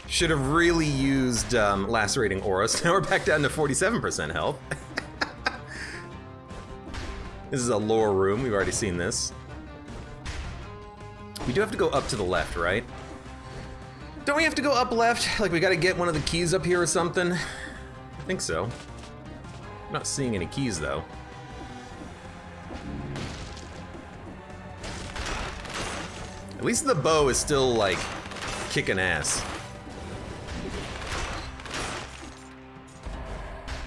[SPEAKER 1] Should have really used lacerating aura, so now we're back down to 47% health. This is a lore room, we've already seen this. We do have to go up to the left, right? Don't we have to go up left? Like we gotta get one of the keys up here or something? I think so. I'm not seeing any keys though. At least the bow is still like kicking ass.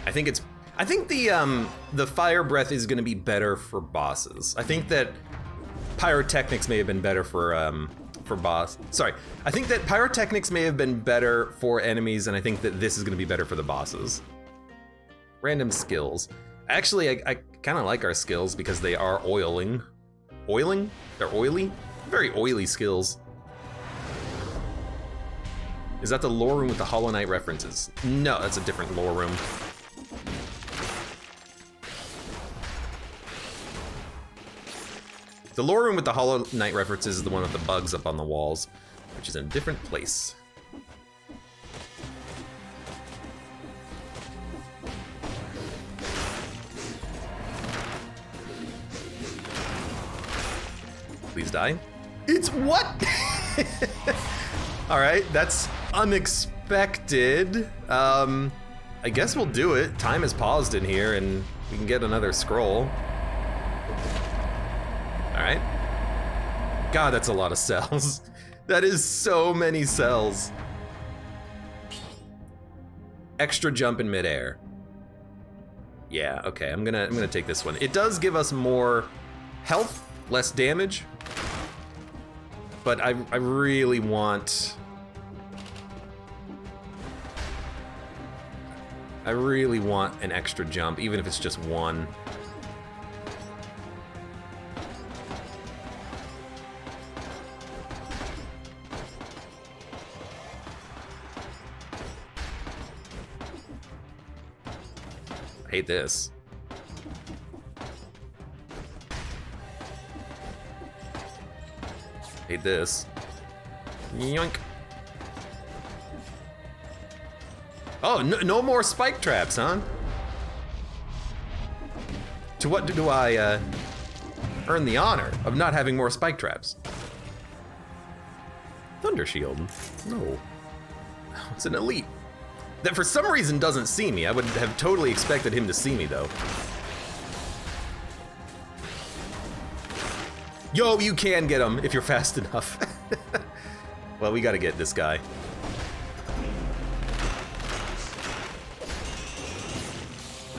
[SPEAKER 1] I think the fire breath is gonna be better for bosses. I think that pyrotechnics may have been better for boss. Sorry, I think that pyrotechnics may have been better for enemies, and I think that this is gonna be better for the bosses. Random skills. Actually, I kind of like our skills because they are oiling. Oiling? They're oily? Very oily skills. Is that the lore room with the Hollow Knight references? No, that's a different lore room. The lore room with the Hollow Knight references is the one with the bugs up on the walls, which is in a different place. Please die. It's what? All right, that's unexpected. I guess we'll do it. Time is paused in here, and we can get another scroll. All right. God, that's a lot of cells. That is so many cells. Extra jump in midair. Yeah, okay, I'm gonna take this one. It does give us more health, less damage, but I really want... I really want an extra jump, even if it's just one. I hate this. Hate this. Yoink. Oh, no more spike traps, huh? To what do I earn the honor of not having more spike traps? Thunder Shield. No. It's an elite. That for some reason doesn't see me. I would have totally expected him to see me, though. Yo, you can get him if you're fast enough. Well, we gotta get this guy.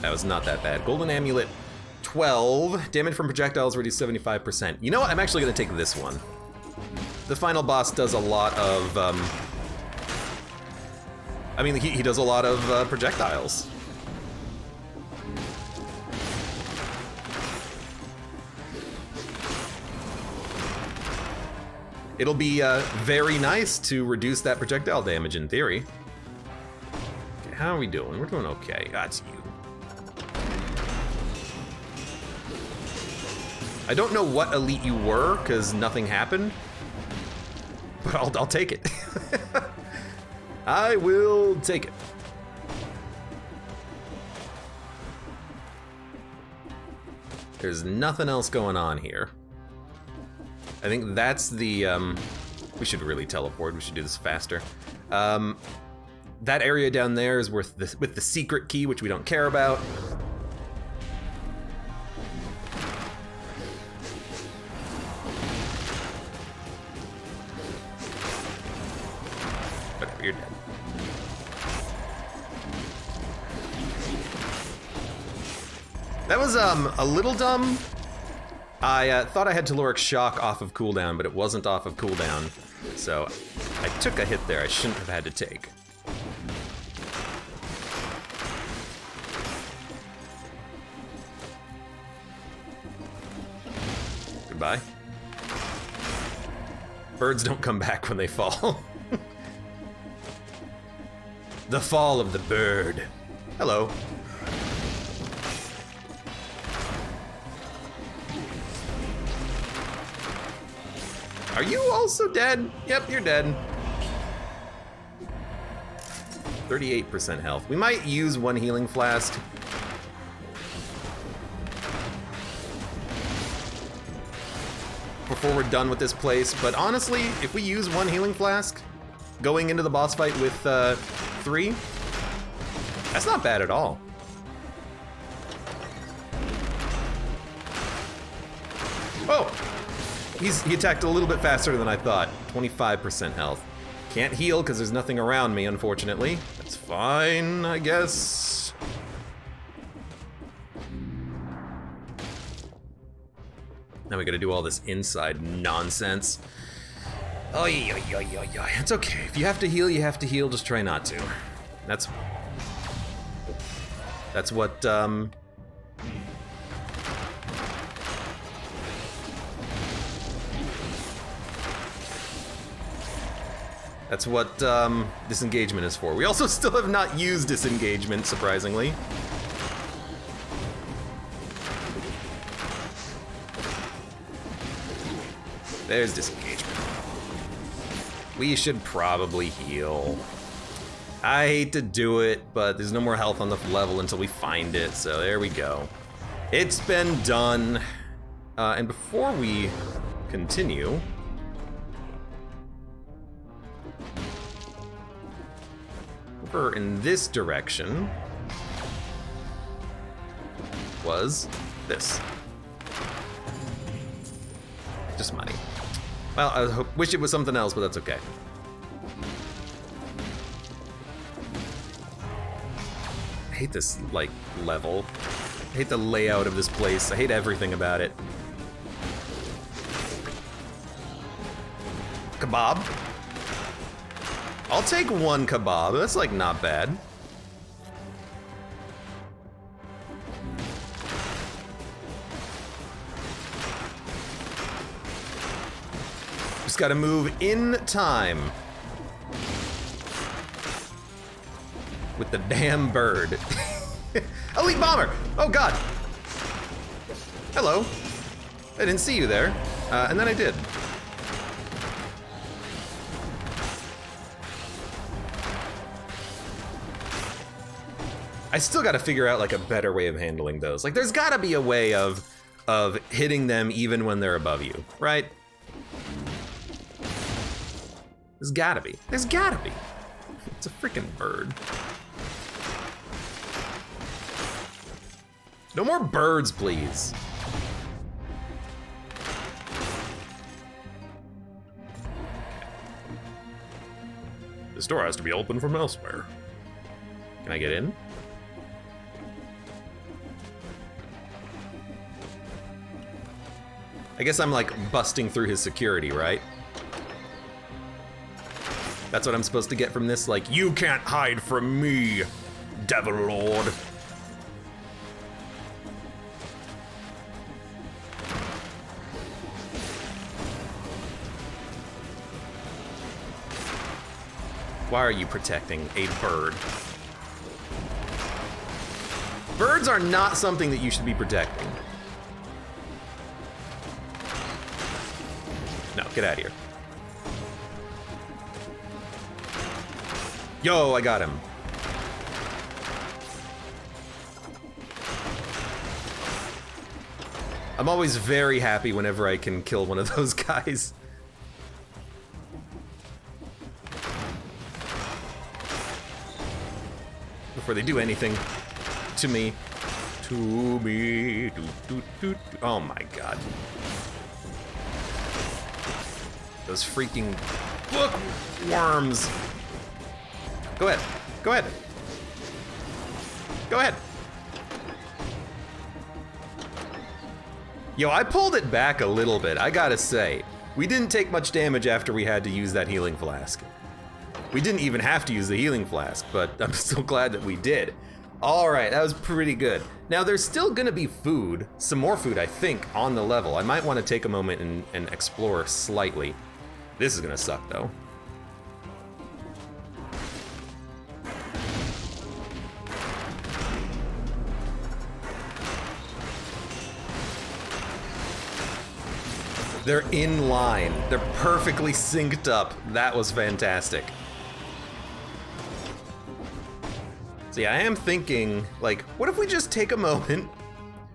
[SPEAKER 1] That was not that bad. Golden Amulet, 12. Damage from projectiles reduced 75%. You know what? I'm actually gonna take this one. The final boss does a lot of, I mean, he does a lot of projectiles. It'll be very nice to reduce that projectile damage in theory. Okay, how are we doing? We're doing okay. That's you. I don't know what elite you were, because nothing happened. But I'll take it. I will take it. There's nothing else going on here. I think that's the, we should really teleport. We should do this faster. That area down there is with the secret key, which we don't care about. Whatever, you're dead. That was a little dumb. I thought I had Telluric Shock off of cooldown, but it wasn't off of cooldown. So I took a hit there I shouldn't have had to take. Goodbye. Birds don't come back when they fall. The fall of the bird. Hello. Are you also dead? Yep, you're dead. 38% health. We might use one healing flask. Before we're done with this place, but honestly, if we use one healing flask, going into the boss fight with 3, that's not bad at all. Oh! He attacked a little bit faster than I thought. 25% health. Can't heal because there's nothing around me, unfortunately. That's fine, I guess. Now we gotta do all this inside nonsense. Oh, yeah. It's okay. If you have to heal, you have to heal. Just try not to. That's what, That's what disengagement is for. We also still have not used disengagement, surprisingly. There's disengagement. We should probably heal. I hate to do it, but there's no more health on the level until we find it, so there we go. It's been done. And before we continue, over in this direction, was this. Just money. Well, I wish it was something else, but that's okay. I hate this, like, level. I hate the layout of this place. I hate everything about it. Kebab? I'll take one kebab. That's, like, not bad. Just gotta move in time. With the damn bird. Elite bomber! Oh god! Hello. I didn't see you there. And then I did. I still gotta figure out like a better way of handling those. Like there's gotta be a way of hitting them even when they're above you, right? There's gotta be. There's gotta be. It's a freaking bird. No more birds, please. This door has to be open from elsewhere. Can I get in? I guess I'm like busting through his security, right? That's what I'm supposed to get from this, like, you can't hide from me, Devil Lord. Why are you protecting a bird? Birds are not something that you should be protecting. No, get out of here. Yo, I got him. I'm always very happy whenever I can kill one of those guys. Before they do anything to me. Oh my god. Those freaking bookworms. Go ahead. Go ahead. Go ahead. Yo, I pulled it back a little bit, I gotta say. We didn't take much damage after we had to use that healing flask. We didn't even have to use the healing flask, but I'm so glad that we did. All right, that was pretty good. Now there's still gonna be food, some more food I think, on the level. I might wanna take a moment and explore slightly. This is gonna suck though. They're in line. They're perfectly synced up. That was fantastic. So yeah, I am thinking, like, what if we just take a moment?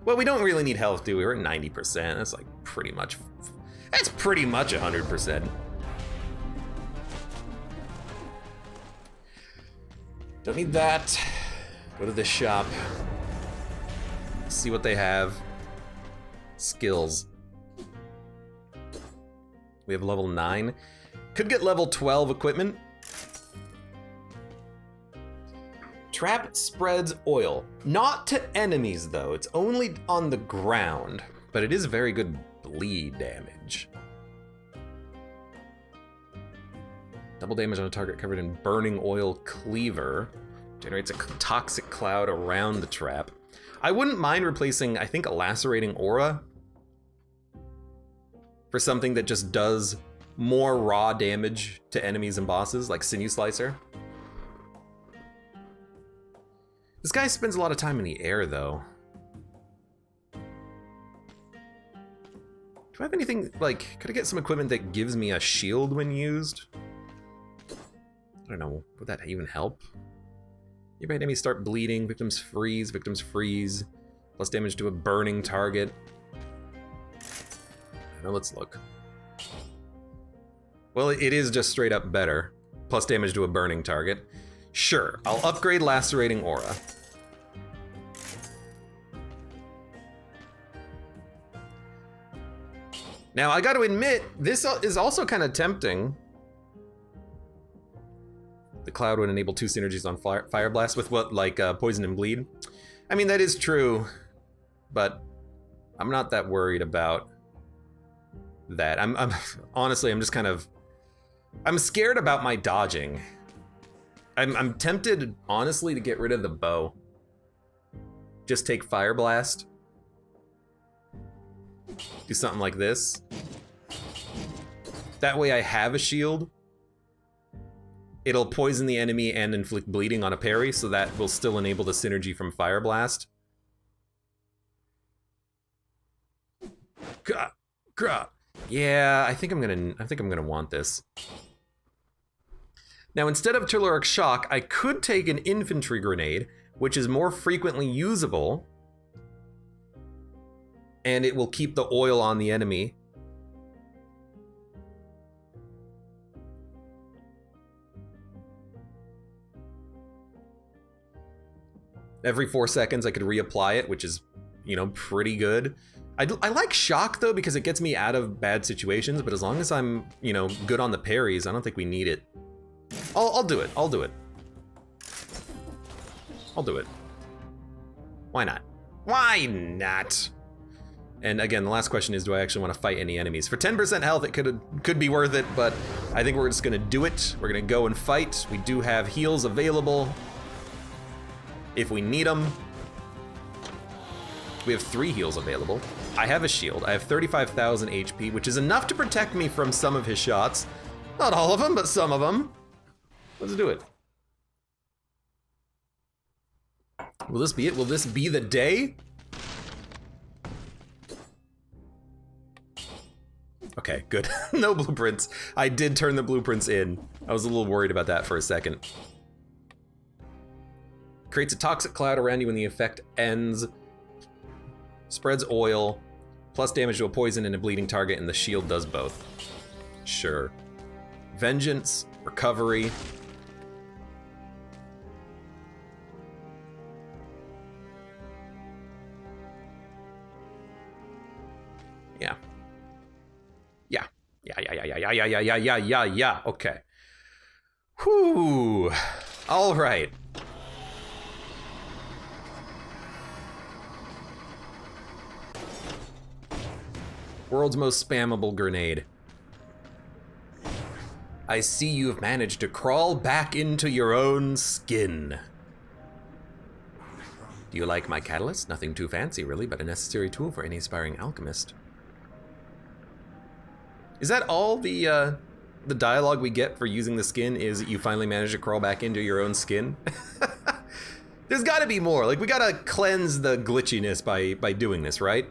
[SPEAKER 1] Well, we don't really need health, do we? We're at 90%. That's like pretty much 100%. Don't need that. Go to this shop. See what they have. Skills. We have level 9. Could get level 12 equipment. Trap spreads oil. Not to enemies though, it's only on the ground, but it is very good bleed damage. Double damage on a target covered in burning oil cleaver. Generates a toxic cloud around the trap. I wouldn't mind replacing, I think, a lacerating aura for something that just does more raw damage to enemies and bosses, like Sinew Slicer. This guy spends a lot of time in the air, though. Do I have anything, like, could I get some equipment that gives me a shield when used? I don't know, would that even help? Nearby enemies start bleeding, victims freeze, plus damage to a burning target. Now let's look. Well, it is just straight up better. Plus damage to a burning target. Sure, I'll upgrade Lacerating Aura. Now, I gotta admit, this is also kind of tempting. The cloud would enable 2 synergies on Fire Blast with what, like Poison and Bleed? I mean, that is true, but I'm not that worried about that. I'm honestly, I'm just kind of, I'm scared about my dodging. I'm tempted, honestly, to get rid of the bow. Just take Fire Blast. Do something like this. That way I have a shield. It'll poison the enemy and inflict bleeding on a parry, so that will still enable the synergy from Fire Blast. Yeah, I think I'm gonna want this. Now, instead of Telluric Shock, I could take an Infantry Grenade, which is more frequently usable, and it will keep the oil on the enemy. Every 4 seconds I could reapply it, which is, you know, pretty good. I like Shock, though, because it gets me out of bad situations, but as long as I'm, you know, good on the parries, I don't think we need it. I'll do it. I'll do it. I'll do it. Why not? Why not? And again, the last question is, do I actually want to fight any enemies? For 10% health, it could be worth it, but I think we're just gonna do it. We're gonna go and fight. We do have heals available if we need them. We have 3 heals available. I have a shield. I have 35,000 HP, which is enough to protect me from some of his shots. Not all of them, but some of them. Let's do it. Will this be it? Will this be the day? Okay, good. No blueprints. I did turn the blueprints in. I was a little worried about that for a second. Creates a toxic cloud around you when the effect ends. Spreads oil. Plus damage to a poison and a bleeding target, and the shield does both. Sure. Vengeance. Recovery. Yeah. Yeah. Okay. Whew. All right. World's most spammable grenade. I see you've managed to crawl back into your own skin. Do you like my catalyst? Nothing too fancy, really, but a necessary tool for any aspiring alchemist. Is that all the dialogue we get for using the skin is that you finally managed to crawl back into your own skin? There's gotta be more. Like, we gotta cleanse the glitchiness by doing this, right?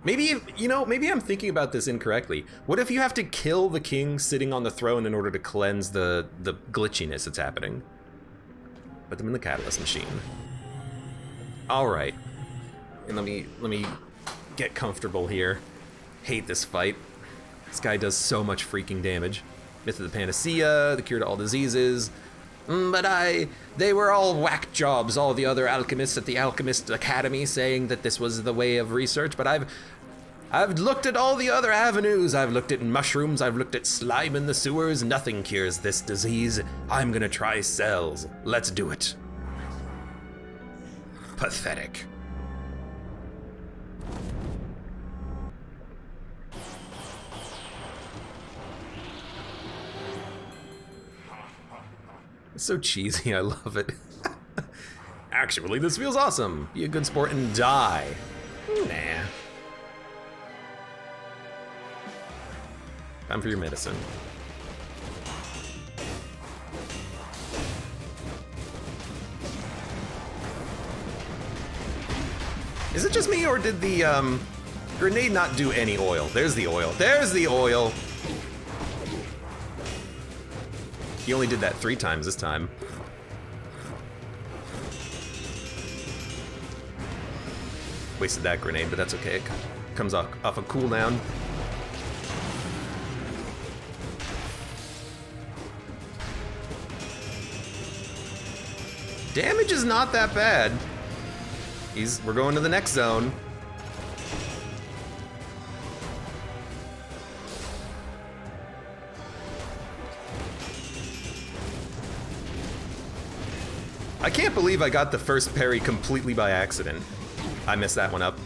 [SPEAKER 1] Maybe, you know, maybe I'm thinking about this incorrectly. What if you have to kill the king sitting on the throne in order to cleanse the glitchiness that's happening? Put them in the catalyst machine. All right. And let me get comfortable here. Hate this fight. This guy does so much freaking damage. Myth of the Panacea, the cure to all diseases. But they were all whack jobs, all the other alchemists at the Alchemist Academy saying that this was the way of research, but I've looked at all the other avenues. I've looked at mushrooms, I've looked at slime in the sewers. Nothing cures this disease. I'm gonna try cells. Let's do it. Pathetic. It's so cheesy, I love it. Actually, this feels awesome. Be a good sport and die. Nah. Time for your medicine. Is it just me, or did the grenade not do any oil? There's the oil. There's the oil. He only did that 3 times this time. Wasted that grenade, but that's okay. It comes off a cooldown. Damage is not that bad. We're going to the next zone. I can't believe I got the first parry completely by accident. I messed that one up.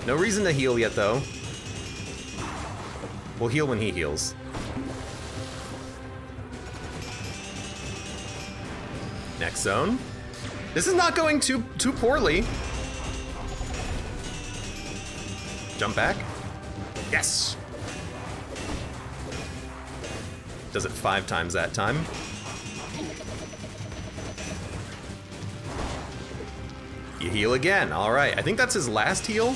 [SPEAKER 1] No reason to heal yet, though. We'll heal when he heals. Next zone. This is not going too poorly. Jump back. Yes! Does it 5 times that time. You heal again. All right. I think that's his last heal.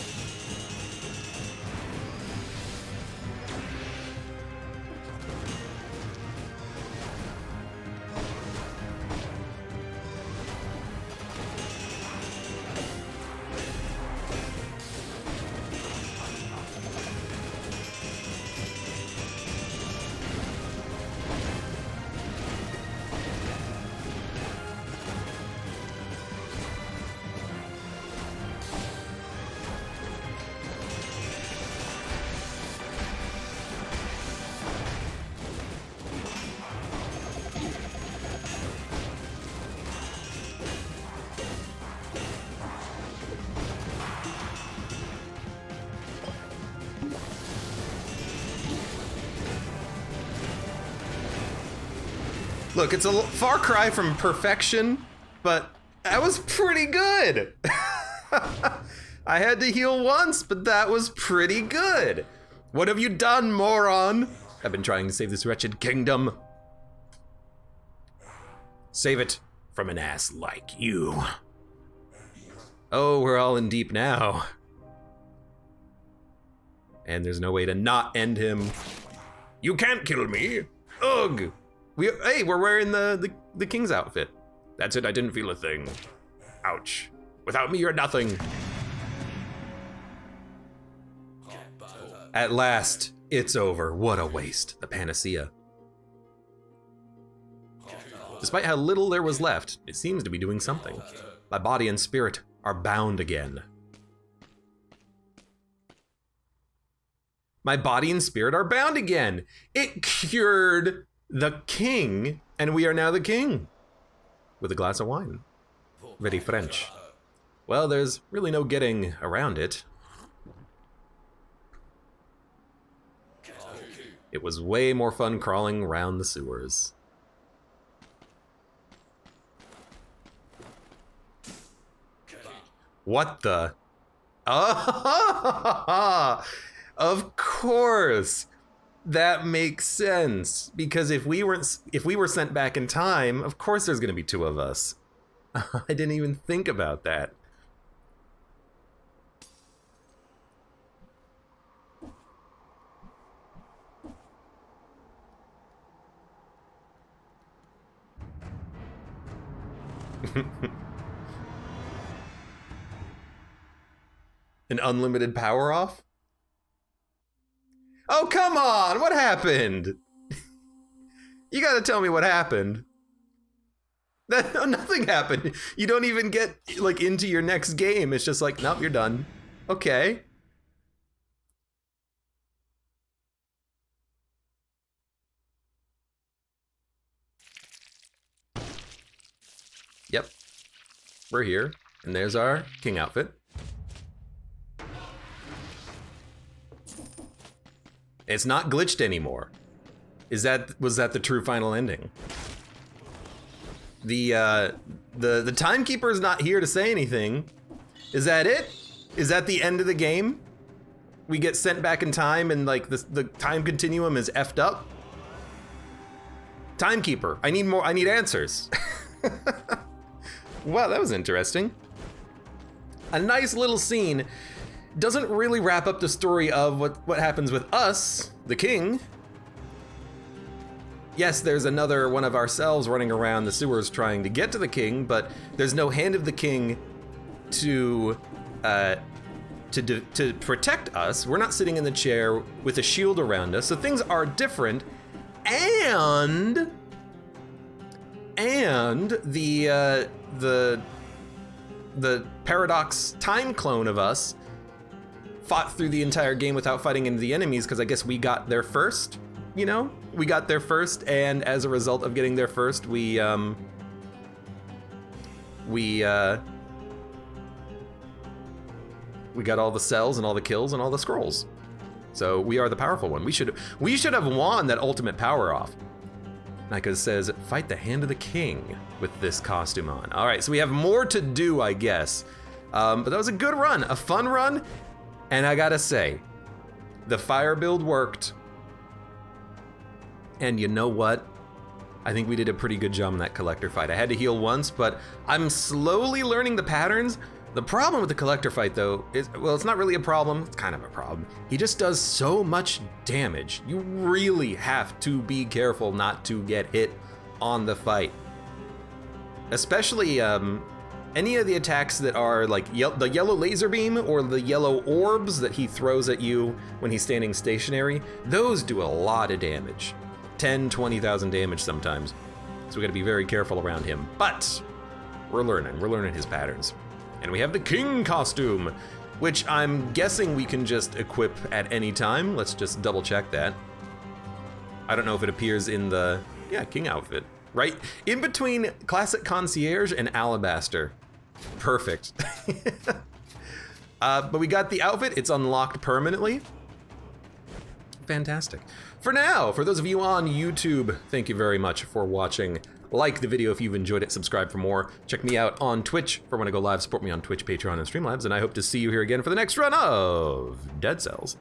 [SPEAKER 1] Look, it's a far cry from perfection, but that was pretty good. I had to heal once, but that was pretty good. What have you done, moron? I've been trying to save this wretched kingdom. Save it from an ass like you. Oh, we're all in deep now. And there's no way to not end him. You can't kill me. Ugh. Hey, we're wearing the king's outfit. That's it, I didn't feel a thing. Ouch. Without me, you're nothing. At last, it's over. What a waste. The panacea. Despite how little there was left, it seems to be doing something. My body and spirit are bound again. My body and spirit are bound again. It cured the king, and we are now the king. With a glass of wine. Very French. Well, there's really no getting around it. It was way more fun crawling around the sewers. What the? Oh, of course. That makes sense, because if we were sent back in time, of course there's gonna be 2 of us. I didn't even think about that. An unlimited power off? Oh, come on! What happened? You gotta tell me what happened. Nothing happened. You don't even get, like, into your next game. It's just like, nope, you're done. Okay. Yep. We're here. And there's our king outfit. It's not glitched anymore. Was that the true final ending? The timekeeper is not here to say anything. Is that it? Is that the end of the game? We get sent back in time and like the time continuum is effed up? Timekeeper, I need more, I need answers. Wow, that was interesting. A nice little scene. Doesn't really wrap up the story of what happens with us, the king. Yes, there's another one of ourselves running around the sewers trying to get to the king, but there's no hand of the king to protect us. We're not sitting in the chair with a shield around us, so things are different. And the paradox time clone of us fought through the entire game without fighting into the enemies, because I guess we got there first. you know, we got there first, and as a result of getting there first, we got all the cells and all the kills and all the scrolls. So we are the powerful one. We should have won that ultimate power off. Nika says, fight the hand of the king with this costume on. All right, so we have more to do, I guess. But that was a good run, a fun run. And I gotta say, the fire build worked. And you know what? I think we did a pretty good job in that collector fight. I had to heal once, but I'm slowly learning the patterns. The problem with the collector fight, though, is, well, it's not really a problem. It's kind of a problem. He just does so much damage. You really have to be careful not to get hit on the fight. Especially any of the attacks that are like the yellow laser beam or the yellow orbs that he throws at you when he's standing stationary. Those do a lot of damage. 10, 20,000 damage sometimes. So we gotta be very careful around him. But we're learning his patterns. And we have the king costume, which I'm guessing we can just equip at any time. Let's just double check that. I don't know if it appears in the, yeah, king outfit, right? In between classic concierge and alabaster. Perfect. But we got the outfit, it's unlocked permanently. Fantastic. For now, for those of you on YouTube, thank you very much for watching. Like the video if you've enjoyed it, subscribe for more. Check me out on Twitch for when I go live, support me on Twitch, Patreon, and Streamlabs, and I hope to see you here again for the next run of Dead Cells.